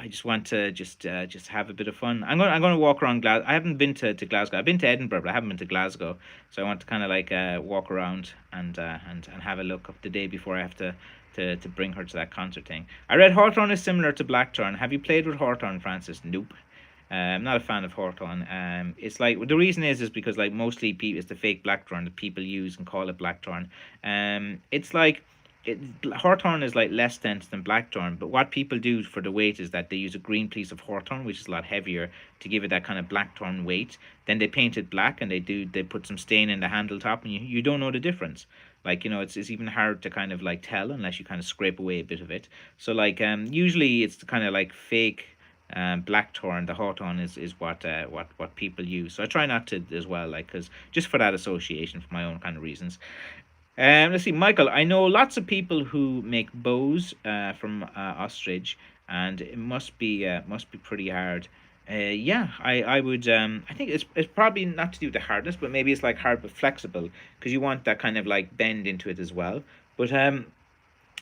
just want to just have a bit of fun. I'm gonna walk around Glasgow. I haven't been to Glasgow. I've been to Edinburgh, but I haven't been to Glasgow. So I want to kind of like walk around and have a look up the day before I have to bring her to that concert thing. I read Hawthorne is similar to Blackthorn. Have you played with Hawthorne, Francis? Nope. I'm not a fan of Hawthorne. It's like the reason is because like mostly people it's the fake Blackthorn that people use and call it Blackthorn. It's like Hawthorne is like less dense than Blackthorn, but what people do for the weight is that they use a green piece of Hawthorne, which is a lot heavier, to give it that kind of Blackthorn weight. Then they paint it black and they put some stain in the handle top, and you don't know the difference. Like it's even hard to kind of like tell unless you kind of scrape away a bit of it. So like usually it's the kind of like fake Blackthorn. The Hawthorne is what people use. So I try not to as well, like because just for that association, for my own kind of reasons. Let's see, Michael. I know lots of people who make bows from ostrich, and it must be pretty hard. Yeah, I would I think it's probably not to do with the hardness, but maybe it's like hard but flexible because you want that kind of like bend into it as well. But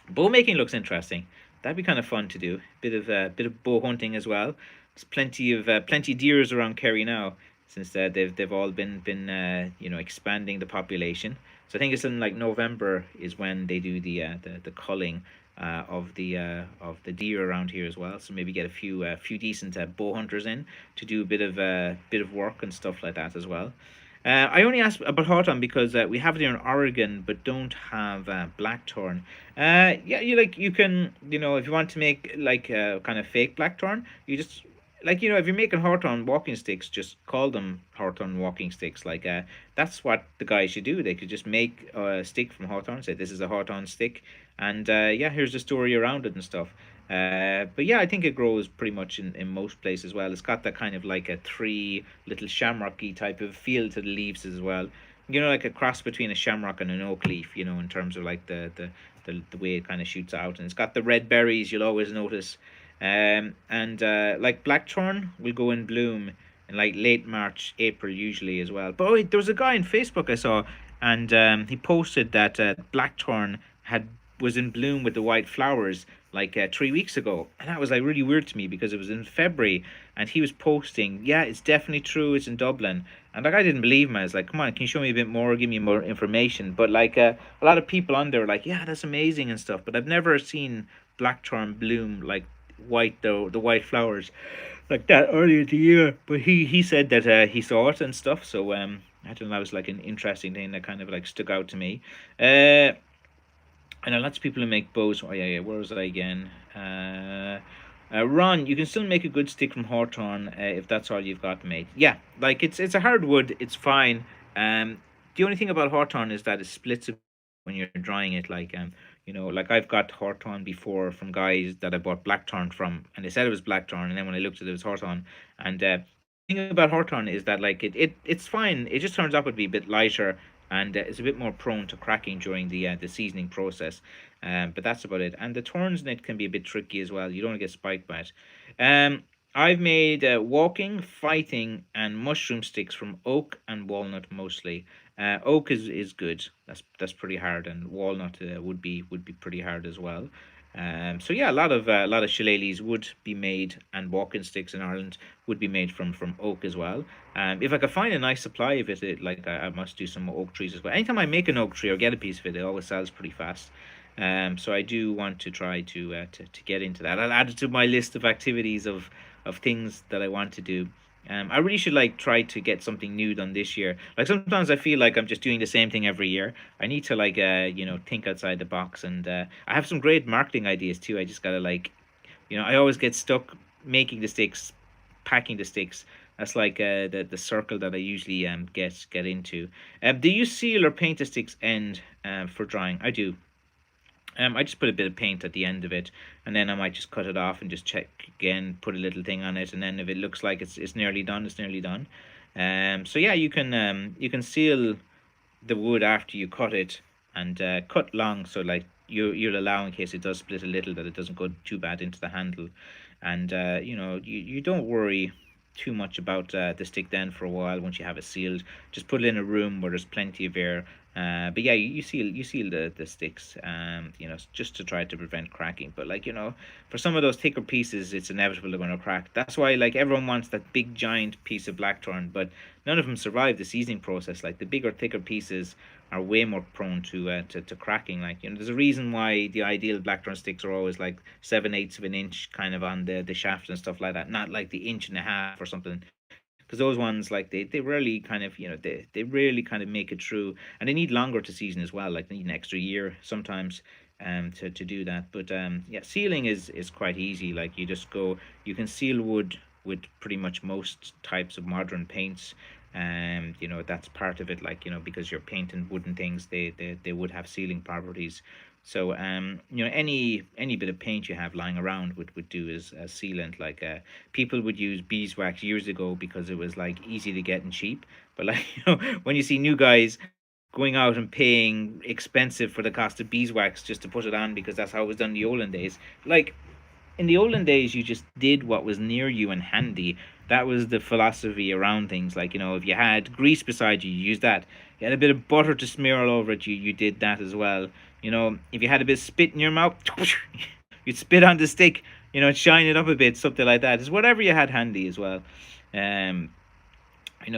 bow making looks interesting. That'd be kind of fun to do. Bit of bow hunting as well. There's plenty deers around Kerry now since they've all been expanding the population. So I think it's in like November is when they do the culling of the deer around here as well. So maybe get a few decent bow hunters in to do a bit of work and stuff like that as well. I only asked about Hawthorne because we have it here in Oregon, but don't have Blackthorn. Yeah, you can if you want to make like kind of fake Blackthorn, you just if you're making Hawthorne walking sticks, just call them Hawthorne walking sticks. That's what the guys should do. They could just make a stick from Hawthorne, say this is a Hawthorne stick, and yeah, here's the story around it and stuff. But yeah, I think it grows pretty much in most places as well. It's got that kind of like a three little shamrocky type of feel to the leaves as well. Like a cross between a shamrock and an oak leaf, in terms of like the way it kind of shoots out. And it's got the red berries you'll always notice. And like blackthorn will go in bloom in like late March, April usually as well. But wait, there was a guy on Facebook I saw, and he posted that blackthorn had was in bloom with the white flowers like 3 weeks ago, and that was like really weird to me because it was in February, and he was posting, yeah, it's definitely true, it's in Dublin, and like I didn't believe him. I was like, come on, can you show me a bit more, give me more information? But like a lot of people on there were like, yeah, that's amazing and stuff, but I've never seen blackthorn bloom like the white flowers like that earlier in the year. But he said that he saw it and stuff. So I don't know. That was like an interesting thing that kind of like stuck out to me. I know lots of people who make bows. Oh yeah. Where was I again? Ron, you can still make a good stick from hawthorn if that's all you've got, mate. Yeah, like it's a hard wood. It's fine. The only thing about hawthorn is that it splits a when you're drying it. Like I've got hawthorn before from guys that I bought blackthorn from, and they said it was blackthorn, and then when I looked at it, it was hawthorn. And the thing about hawthorn is that like it's fine. It just turns out to be a bit lighter, and it's a bit more prone to cracking during the seasoning process. But that's about it. And the thorns in it can be a bit tricky as well. You don't want to get spiked by it. I've made walking, fighting, and mushroom sticks from oak and walnut mostly. Oak is good. That's pretty hard, and walnut would be pretty hard as well. So yeah, a lot of shillelaghs would be made, and walking sticks in Ireland would be made from oak as well. If I could find a nice supply of it, I must do some oak trees as well. Anytime I make an oak tree or get a piece of it, it always sells pretty fast. So I do want to try to get into that. I'll add it to my list of activities of things that I want to do. I really should like try to get something new done this year. Like sometimes I feel like I'm just doing the same thing every year. I need to like think outside the box, and I have some great marketing ideas too. I just gotta I always get stuck making the sticks, packing the sticks. That's like the circle that I usually get into. Do you seal or paint the sticks end for drying? I do. I just put a bit of paint at the end of it, and then I might just cut it off and just check again, put a little thing on it, and then if it looks like it's nearly done, it's nearly done. So yeah, you can seal the wood after you cut it, and cut long, so like you'll allow in case it does split a little that it doesn't go too bad into the handle, and you don't worry too much about the stick then for a while once you have it sealed. Just put it in a room where there's plenty of air. But yeah, you seal the sticks, just to try to prevent cracking. But for some of those thicker pieces, it's inevitable they're going to crack. That's why like everyone wants that big giant piece of blackthorn, but none of them survive the seasoning process. Like the bigger, thicker pieces are way more prone to cracking. There's a reason why the ideal blackthorn sticks are always like 7/8 of an inch kind of on the shaft and stuff like that, not like the inch and a half or something, because those ones like they rarely kind of they rarely kind of make it through, and they need longer to season as well. Like they need an extra year sometimes to do that. But yeah, sealing is quite easy. Like you can seal wood with pretty much most types of modern paints. That's part of it, because you're painting wooden things, they would have sealing properties. So any bit of paint you have lying around would do as sealant. People would use beeswax years ago because it was like easy to get and cheap. But when you see new guys going out and paying expensive for the cost of beeswax just to put it on because that's how it was done in the olden days. Like in the olden days, you just did what was near you and handy. that was the philosophy around things. Like, if you had grease beside you, you used that. You had a bit of butter to smear all over it, you did that as well. If you had a bit of spit in your mouth, you'd spit on the stick, shine it up a bit, something like that. It's whatever you had handy as well. Um,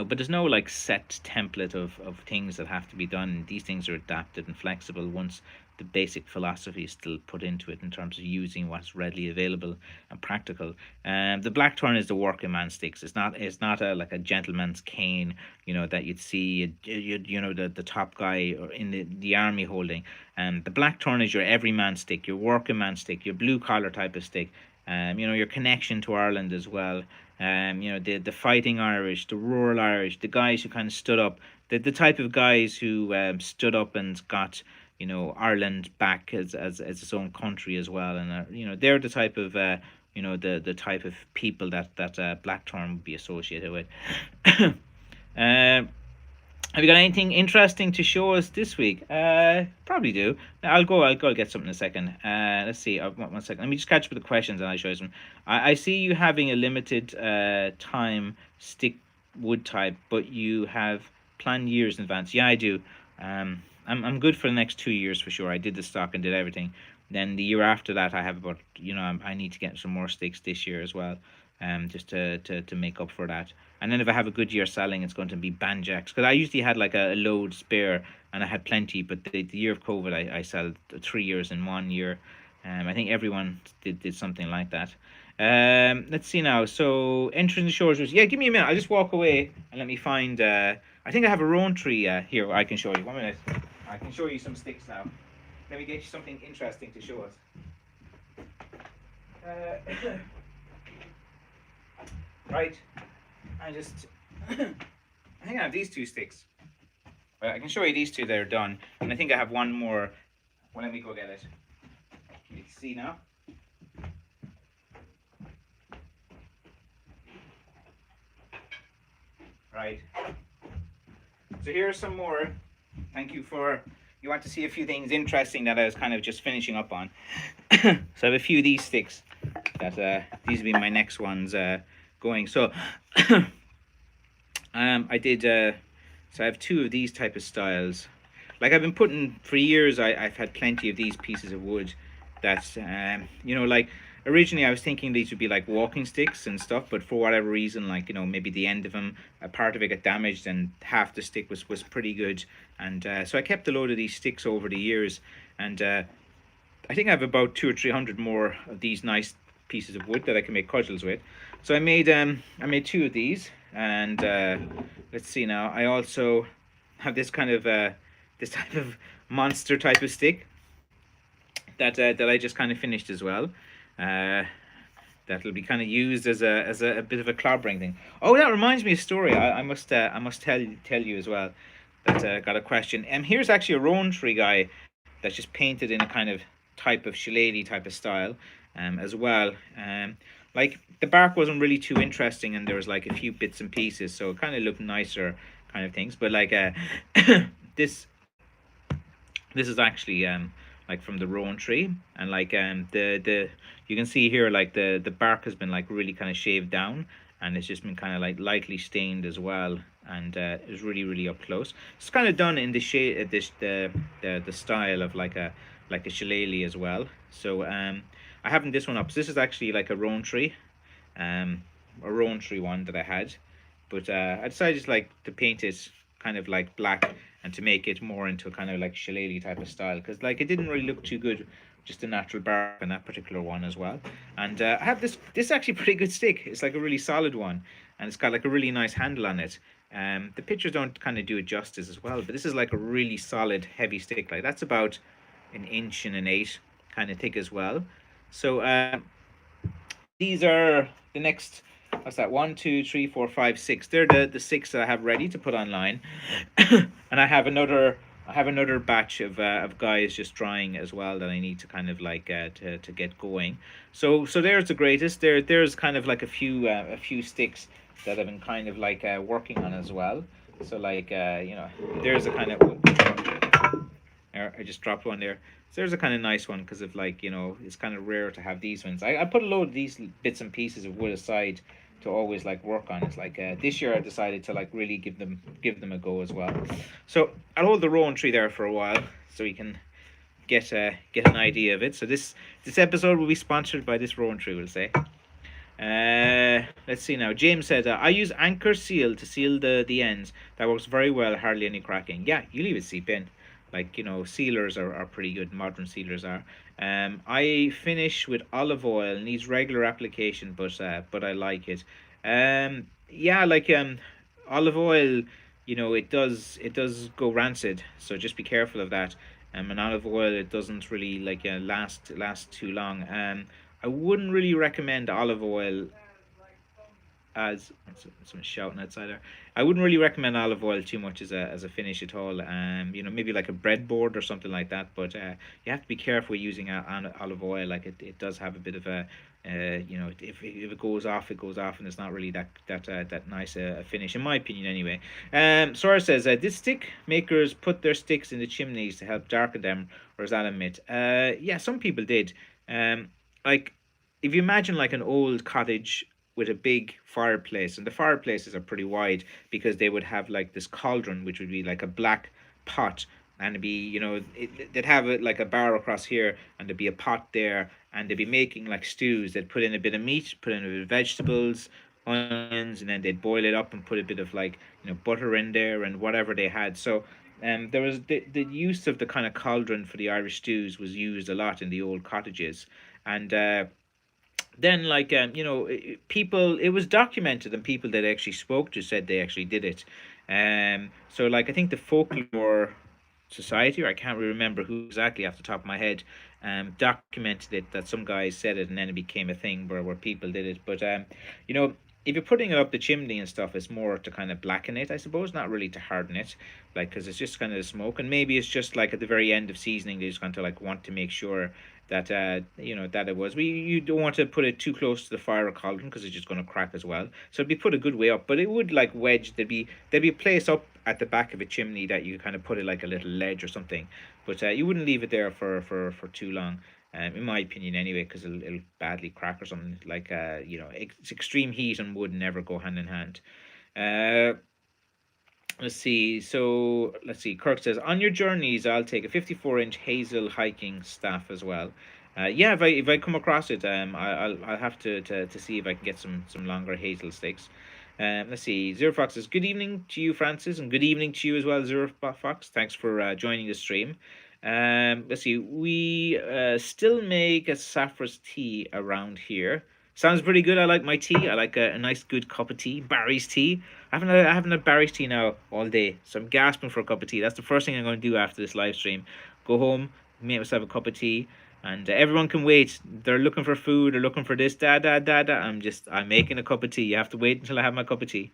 but there's no like set template of things that have to be done. These things are adapted and flexible once the basic philosophy is still put into it in terms of using what's readily available and practical. The Blackthorn is the working man sticks. It's not a like a gentleman's cane, that you'd see the top guy or in the army holding. The Blackthorn is your everyman stick, your working man stick, your blue collar type of stick. Your connection to Ireland as well. The fighting Irish, the rural Irish, the guys who kind of stood up, the type of guys who stood up and got Ireland back as its own country as well, and they're the type of the type of people that Blackthorn would be associated with. Have you got anything interesting to show us this week? Probably do. I'll go get something in a second. Let's see. 1 second. Let me just catch up with the questions and I'll show you some. I see you having a limited time stick wood type, but you have planned years in advance. Yeah, I do. I'm good for the next 2 years for sure. I did the stock and did everything. Then the year after that, I have about I need to get some more sticks this year as well. Just to make up for that. And then if I have a good year selling, it's going to be banjacks, because I usually had like a load spare and I had plenty, but the year of COVID, I sold 3 years in 1 year. I think everyone did something like that. Let's see now. So entering the shores. Yeah, give me a minute. I'll just walk away and let me find. I think I have a rowan tree here. I can show you. 1 minute. I can show you some sticks now. Let me get you something interesting to show us. Right. I think I have these 2 sticks. I can show you these 2 that are done, and I think I have one more. Well, let me go get it. Can you see now? Right. So here are some more. Thank you for. You want to see a few things interesting that I was kind of just finishing up on. So I have a few of these sticks. These will be my next ones going. So I did. So I have 2 of these type of styles. Like I've been putting for years. I've had plenty of these pieces of wood. That like originally I was thinking these would be like walking sticks and stuff, but for whatever reason, like maybe the end of them, a part of it got damaged, and half the stick was pretty good. And so I kept a load of these sticks over the years, and I think I have about 200 or 300 more of these nice pieces of wood that I can make cudgels with. So I made 2 of these, and let's see now. I also have this kind of this type of monster type of stick that I just kind of finished as well. That'll be kind of used as a bit of a clobbering thing. Oh, that reminds me of a story. I must tell you as well. That got a question. Here's actually a rowan tree guy that's just painted in a kind of type of shillelagh type of style, as well. Like the bark wasn't really too interesting, and there was like a few bits and pieces, so it kind of looked nicer, kind of things. But like this is actually like from the rowan tree, and like the you can see here like the bark has been like really kind of shaved down, and it's just been kind of like lightly stained as well, and it's really up close. It's kind of done in the shade the style of like a shillelagh as well. So I haven't this one up. So this is actually like a rowan tree one that I had, but I decided just like to paint it kind of like black and to make it more into a kind of like shillelagh type of style, because like it didn't really look too good, just the natural bark on that particular one as well. And I have this actually pretty good stick. It's like a really solid one, and it's got like a really nice handle on it. The pictures don't kind of do it justice as well, but this is like a really solid heavy stick. Like that's about 1 inch and 1/8 kind of thick as well. So these are the next, what's that, 1 2 3 4 5 6. They're the 6 that I have ready to put online. And I have another batch of guys just drying as well that I need to kind of like to get going. So there's the greatest. There's kind of like a few sticks that I've been kind of like working on as well. So like there's a kind of, I just dropped one there. So there's a kind of nice one, because of like it's kind of rare to have these ones. I put a load of these bits and pieces of wood aside always like work on. It's like this year I decided to like really give them a go as well. So I'll hold the rowan tree there for a while so you can get an idea of it. So this episode will be sponsored by this rowan tree, we'll say. Let's see now. James said, I use anchor seal to seal the ends. That works very well, hardly any cracking. Yeah, you leave it seep in. Like, sealers are pretty good. Modern sealers are. I finish with olive oil. Needs regular application, but I like it. Yeah, like olive oil, it does go rancid. So just be careful of that. And olive oil, it doesn't really like last too long. I wouldn't really recommend olive oil as someone's shouting outside there. I wouldn't really recommend olive oil too much as a finish at all. Maybe like a breadboard or something like that. But you have to be careful using olive oil. Like it does have a bit of a if it goes off, it goes off, and it's not really that nice a finish, in my opinion, anyway. Sora says, did stick makers put their sticks in the chimneys to help darken them, or is that a myth? Yeah, some people did. Like if you imagine like an old cottage with a big fireplace, and the fireplaces are pretty wide because they would have like this cauldron, which would be like a black pot, and it'd be they'd have it like a bar across here, and there'd be a pot there, and they'd be making like stews. They'd put in a bit of meat, put in a bit of vegetables, onions, and then they'd boil it up and put a bit of like butter in there and whatever they had. So there was the use of the kind of cauldron for the Irish stews was used a lot in the old cottages, and then like people, it was documented, and people that actually spoke to said they actually did it. So like I think the folklore society, or I can't really remember who exactly off the top of my head, documented it, that some guys said it, and then it became a thing where people did it. But if you're putting it up the chimney and stuff, it's more to kind of blacken it, I suppose, not really to harden it, like because it's just kind of the smoke, and maybe it's just like at the very end of seasoning they just kind of like want to make sure that that it was. You don't want to put it too close to the fire or cauldron because it's just going to crack as well. So it'd be put a good way up, but it would like wedge. There'd be a place up at the back of a chimney that you kind of put it like a little ledge or something, but you wouldn't leave it there for too long. In my opinion, anyway, because it'll badly crack or something. Like it's extreme heat and wood never go hand in hand. Let's see. So let's see. Kirk says, on your journeys, I'll take a 54-inch hazel hiking staff as well. Yeah, if I come across it, I'll have to see if I can get some longer hazel sticks. Let's see. Zero Fox says, good evening to you, Francis, and good evening to you as well, Zero Fox. Thanks for joining the stream. Let's see. We still make a saffron tea around here. Sounds pretty good. I like my tea. I like a nice good cup of tea. Barry's tea. I haven't had Barry's tea now all day, so I'm gasping for a cup of tea. That's the first thing I'm going to do after this live stream. Go home, make myself a cup of tea, and everyone can wait. They're looking for food. They're looking for this. I'm making a cup of tea. You have to wait until I have my cup of tea.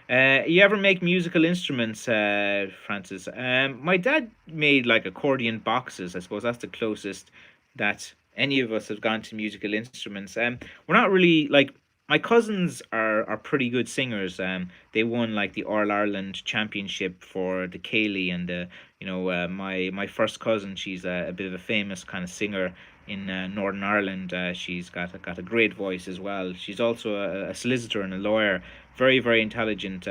You ever make musical instruments, Francis? My dad made like accordion boxes. I suppose that's the closest that any of us have gone to musical instruments. We're not really like, my cousins are pretty good singers. They won like the All Ireland Championship for the Cayley, and my first cousin, she's a bit of a famous kind of singer in Northern Ireland. She's got a great voice as well. She's also a solicitor and a lawyer. Very, very intelligent.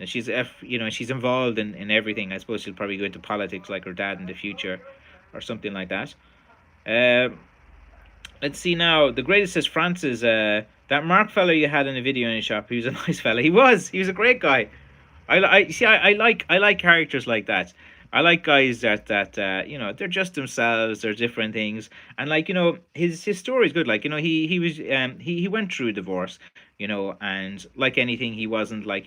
She's involved in everything. I suppose she'll probably go into politics like her dad in the future, or something like that. Let's see now. The greatest says, Francis, that Mark fellow you had in the video in the shop, he was a nice fella. He was a great guy. I like characters like that. I like guys that they're just themselves. They're different things, and like his story is good. Like he was he went through a divorce, and like anything, he wasn't like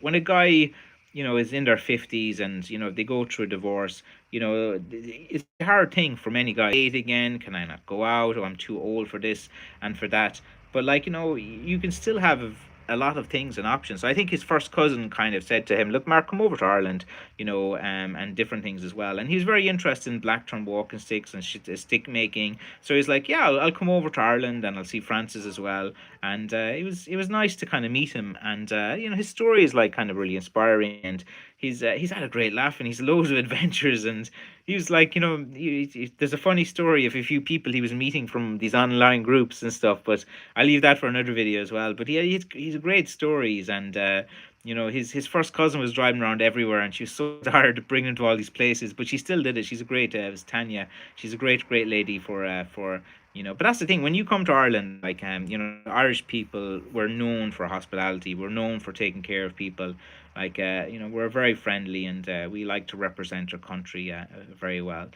when a guy is in their 50s and they go through a divorce, it's a hard thing for many guys. Date again? Can I not go out? Or I'm too old for this and for that. But like you can still have a lot of things and options. So I think his first cousin kind of said to him, look, Mark, come over to Ireland, and different things as well. And he was very interested in Blackthorn walking sticks and stick making. So he's like, yeah, I'll come over to Ireland and I'll see Francis as well. And it was nice to kind of meet him. And his story is like kind of really inspiring. And he's had a great laugh, and he's loads of adventures, and he was like, there's a funny story of a few people he was meeting from these online groups and stuff, but I'll leave that for another video as well. But he's great stories, and his first cousin was driving around everywhere, and she was so tired of bringing him to all these places, but she still did it. She's a great, it was Tanya. She's a great lady for. But that's the thing. When you come to Ireland, like Irish people, we're known for hospitality. We're known for taking care of people. Like we're very friendly, and we like to represent our country very well.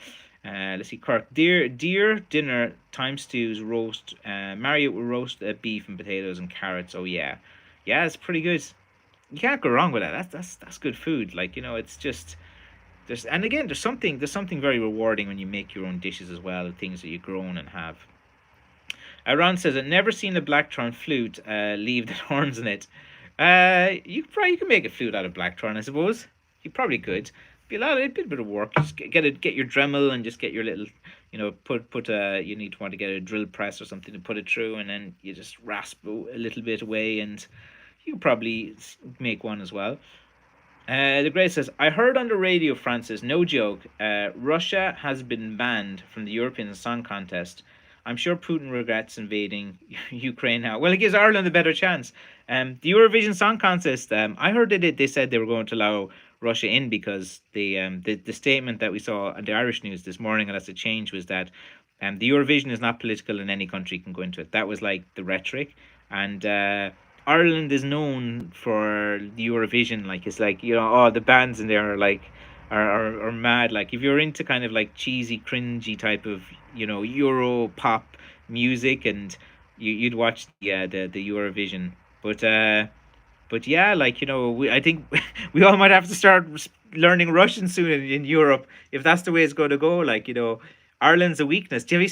Let's see, Kirk. Deer dinner, thyme stews, roast. Marriott will roast beef and potatoes and carrots. Oh yeah, yeah, it's pretty good. You can't go wrong with that. That's good food. Like it's just and again, there's something very rewarding when you make your own dishes as well, things that you grown and have. Ron says, "I've never seen a Blacktron flute leave the horns in it." You can make a flute out of Blacktron, I suppose. You probably could. Be a bit of work. Just get your Dremel and just get your little, you need to want to get a drill press or something to put it through, and then you just rasp a little bit away, and you probably make one as well. The Great says, I heard on the radio, Francis, no joke, Russia has been banned from the European Song Contest. I'm sure Putin regrets invading Ukraine now. Well, it gives Ireland a better chance. The Eurovision Song Contest, I heard they said they were going to allow Russia in because the statement that we saw on the Irish news this morning, and that's a change, was that the Eurovision is not political and any country can go into it. That was like the rhetoric. And Ireland is known for the Eurovision. Like, it's like, the bands in there are like, are mad. Like, if you're into kind of like cheesy, cringy type of, Euro pop music, and you'd watch the Eurovision. But yeah, like, I think we all might have to start learning Russian soon in Europe if that's the way it's going to go. Like, Ireland's a weakness. Have you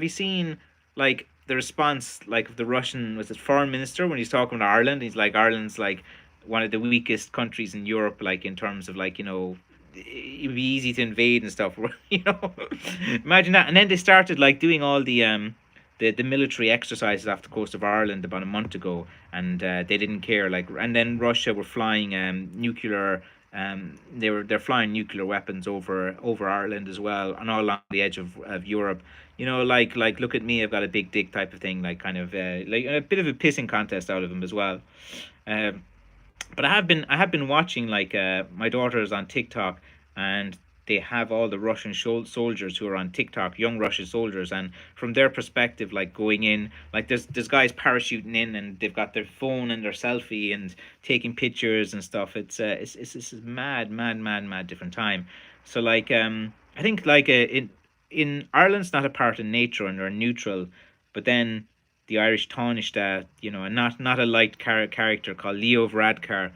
seen like the response, like, of the Russian, was it foreign minister, when he's talking about Ireland? He's like, Ireland's like one of the weakest countries in Europe, like in terms of like, it would be easy to invade and stuff. Imagine that. And then they started like doing all the military exercises off the coast of Ireland about a month ago, and they didn't care. Like, and then Russia were flying nuclear. They're flying nuclear weapons over Ireland as well, and all along the edge of Europe. Like look at me, I've got a big dick type of thing. Like, kind of like a bit of a pissing contest out of them as well. But I have been watching, like, my daughter's on TikTok, and they have all the Russian soldiers who are on TikTok, young Russian soldiers, and from their perspective, like, going in, like, there's guys parachuting in, and they've got their phone and their selfie and taking pictures and stuff. It's a mad different time. So, like, I think, like, in Ireland's not a part of nature and they're neutral, but then the Irish tarnished that, and not a liked character called Leo Varadkar.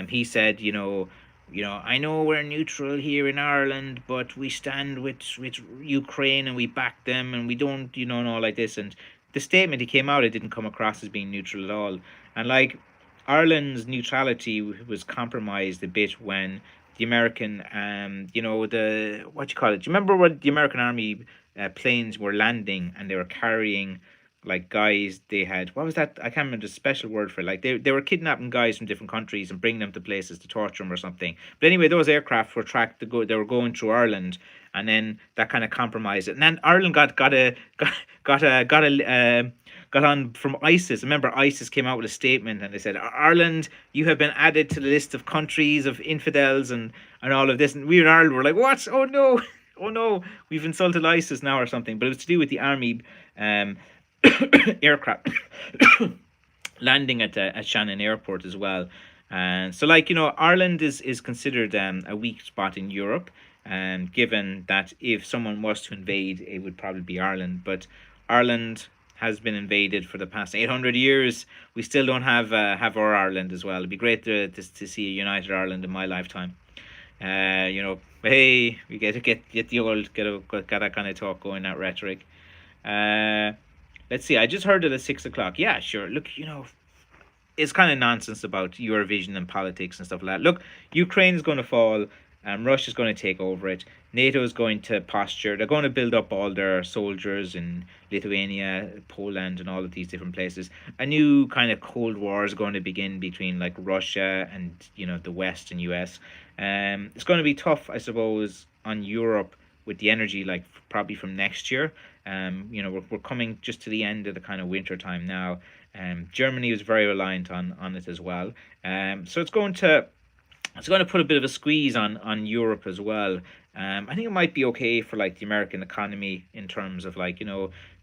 He said, I know we're neutral here in Ireland, but we stand with Ukraine and we back them, and we don't, and all like this. And the statement he came out, it didn't come across as being neutral at all. And like, Ireland's neutrality was compromised a bit when the American, the, what you call it? Do you remember when the American Army planes were landing and they were carrying, like, guys? They had, what was that? I can't remember the special word for it. Like, they were kidnapping guys from different countries and bringing them to places to torture them or something. But anyway, those aircraft were tracked to go. They were going through Ireland, and then that kind of compromised it. And then Ireland got on from ISIS. Remember, ISIS came out with a statement, and they said, Ireland, you have been added to the list of countries of infidels and all of this. And we in Ireland were like, what? Oh no, oh no, we've insulted ISIS now or something. But it was to do with the army aircraft landing at Shannon Airport as well. And so, like, Ireland is considered a weak spot in Europe, and given that if someone was to invade, it would probably be Ireland. But Ireland has been invaded for the past 800 years. We still don't have our Ireland as well. It'd be great to see a united Ireland in my lifetime. Hey, we get the old get that kind of talk going, that rhetoric. Let's see. I just heard it at 6 o'clock. Yeah, sure. Look, it's kind of nonsense about Eurovision and politics and stuff like that. Look, Ukraine is going to fall. Russia's going to take over it. NATO is going to posture. They're going to build up all their soldiers in Lithuania, Poland, and all of these different places. A new kind of Cold War is going to begin between like Russia and the West and US. It's going to be tough, I suppose, on Europe with the energy, like probably from next year. We're coming just to the end of the kind of winter time now. Germany is very reliant on it as well. So it's going to put a bit of a squeeze on Europe as well. I think it might be okay for like the American economy in terms of like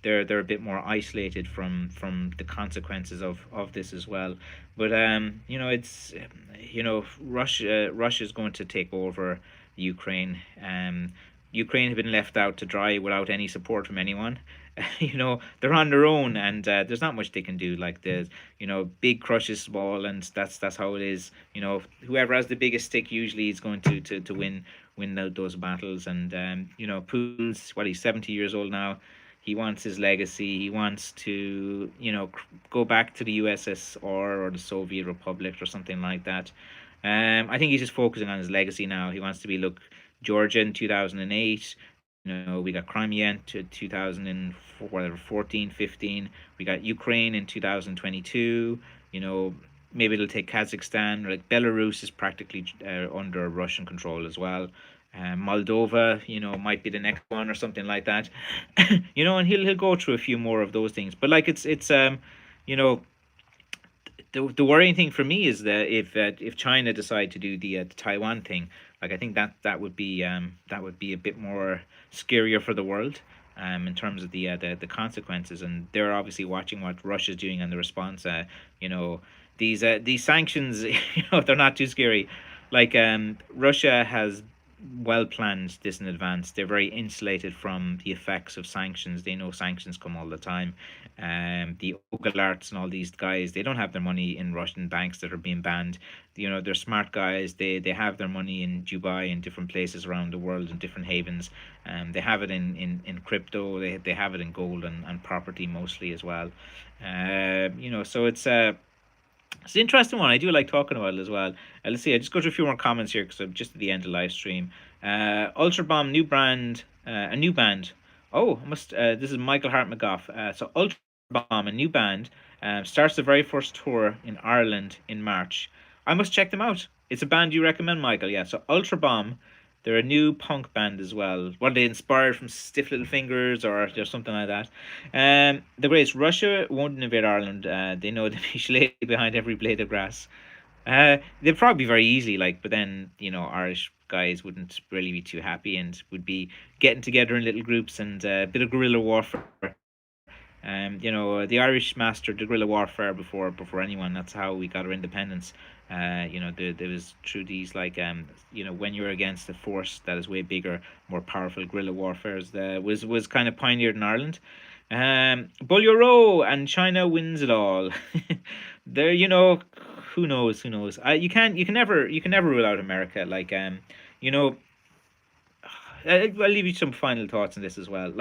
they're a bit more isolated from the consequences of this as well. But it's Russia's going to take over Ukraine. Ukraine have been left out to dry without any support from anyone. They're on their own, and there's not much they can do. Like big crushes small, and that's how it is. Whoever has the biggest stick usually is going to win those battles. And Putin's he's 70 years old now. He wants his legacy. He wants to go back to the USSR or the Soviet Republic or something like that. I think he's just focusing on his legacy now. He wants to be Georgia in 2008. We got Crimea in 2014, 15. We got Ukraine in 2022. Maybe it'll take Kazakhstan. Like Belarus is practically under Russian control as well. Moldova, might be the next one or something like that. And he'll go through a few more of those things. But like it's the worrying thing for me is that if China decide to do the Taiwan thing, like I think that would be a bit more scarier for the world, in terms of the consequences. And they're obviously watching what Russia's doing and the response. These sanctions, they're not too scary. Like Russia has well planned this in advance. They're very insulated from the effects of sanctions. They know sanctions come all the time. The oligarchs and all these guys, they don't have their money in Russian banks that are being banned. They're smart guys. They have their money in Dubai and different places around the world in different havens. They have it in crypto. They have it in gold and property mostly as well. So it's an interesting one. I do like talking about it as well. Let's see. I just go to a few more comments here because I'm just at the end of the live stream. Ultra Bomb, new brand, a new band. Oh, I must. This is Michael Hart McGough. So Ultra Bomb, a new band, starts the very first tour in Ireland in March. I must check them out. It's a band you recommend, Michael. Yeah. So Ultra Bomb, they're a new punk band as well. What, are they inspired from Stiff Little Fingers or something like that? The greats, Russia won't invade Ireland. They know the Shillelaghs behind every blade of grass. They'd probably be very easily, but then Irish guys wouldn't really be too happy and would be getting together in little groups and a bit of guerrilla warfare. The Irish mastered the guerrilla warfare before anyone. That's how we got our independence. There was through these when you're against a force that is way bigger, more powerful, guerrilla warfare was kind of pioneered in Ireland. Bullion Row and China wins it all. There, who knows? You can never rule out America. I'll leave you some final thoughts on this as well.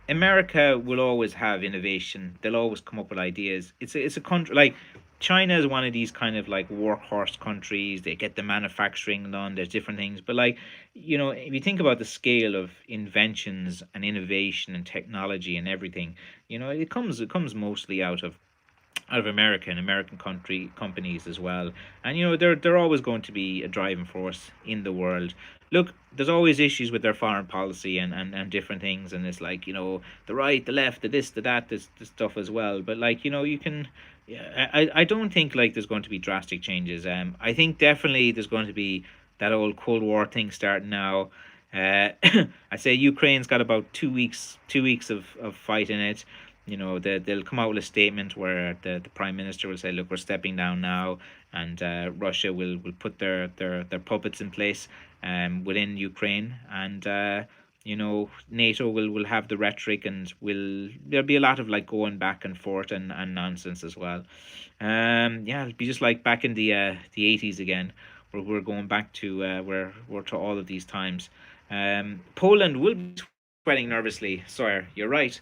America will always have innovation. They'll always come up with ideas. It's a country China is one of these kind of workhorse countries. They get the manufacturing done. There's different things, but if you think about the scale of inventions and innovation and technology and everything, it comes mostly out of America and American companies as well. And they're always going to be a driving force in the world. Look, there's always issues with their foreign policy and different things, and it's the right, the left, the this, the that, this stuff as well. But you can. Yeah, I don't think there's going to be drastic changes. I think definitely there's going to be that old Cold War thing starting now. I say Ukraine's got about 2 weeks of fight in it. They'll come out with a statement where the prime minister will say, "Look, we're stepping down now," and Russia will put their puppets in place within Ukraine, and NATO will have the rhetoric, and there'll be a lot of going back and forth and nonsense as well. It'll be just like back in the 80s again, where we're going back to where we're to all of these times. Poland will be sweating nervously. Sorry, you're right.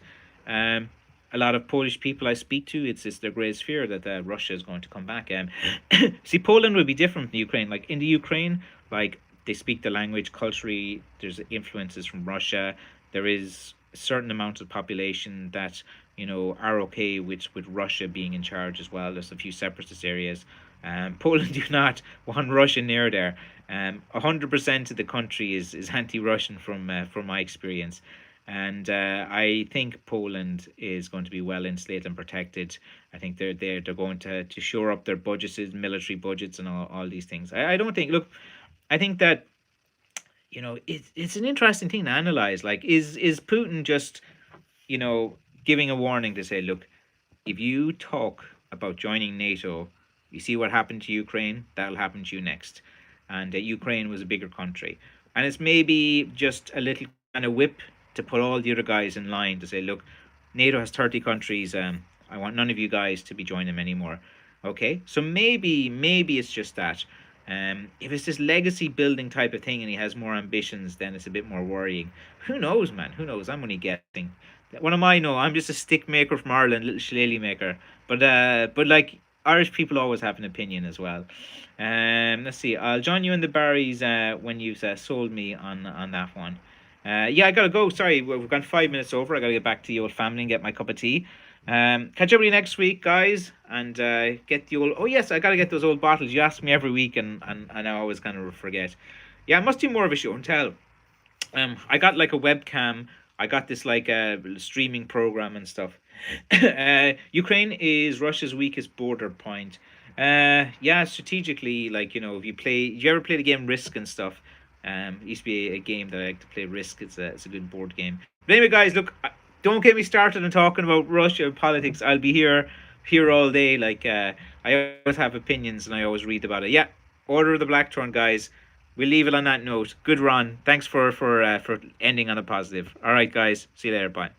A lot of Polish people I speak to, it's their greatest fear that Russia is going to come back. See, Poland will be different from Ukraine. In the Ukraine, they speak the language. Culturally, there's influences from Russia. There is a certain amount of population that are okay with Russia being in charge as well. There's a few separatist areas. Poland do not want Russia near there. 100% of the country is anti-Russian from my experience, and I think Poland is going to be well insulated and protected. I think they're going to shore up their budgets, military budgets, and all these things. I don't think. Look, I think that it's an interesting thing to analyze. Like, is Putin just giving a warning to say, look, if you talk about joining NATO, you see what happened to Ukraine, that'll happen to you next. And Ukraine was a bigger country. And it's maybe just a little kind of whip to put all the other guys in line to say, look, NATO has 30 countries. I want none of you guys to be joining them anymore. Okay, so maybe it's just that. If it's this legacy building type of thing and he has more ambitions, then it's a bit more worrying. Who knows, man? Who knows? I'm only guessing. What am I know? I'm just a stick maker from Ireland, little shillelagh maker. But like Irish people always have an opinion as well. Let's see. I'll join you in the Barries when you've sold me on that one. Yeah, I gotta go. Sorry, we've gone 5 minutes over. I gotta get back to the old family and get my cup of tea. Catch everybody next week, guys, and get the old. Oh yes, I gotta get those old bottles. You ask me every week, and I always kind of forget. Yeah, I must do more of a show and tell. I got like a webcam. I got this like a streaming program and stuff. Ukraine is Russia's weakest border point. Yeah, strategically, like if you ever play the game Risk and stuff? It used to be a game that I like to play. Risk. It's a good board game. But anyway, guys, look, don't get me started on talking about Russia politics. I'll be here all day. Like I always have opinions and I always read about it. Yeah, Order of the Blackthorn, guys. We'll leave it on that note. Good run. Thanks for ending on a positive. All right, guys. See you later. Bye.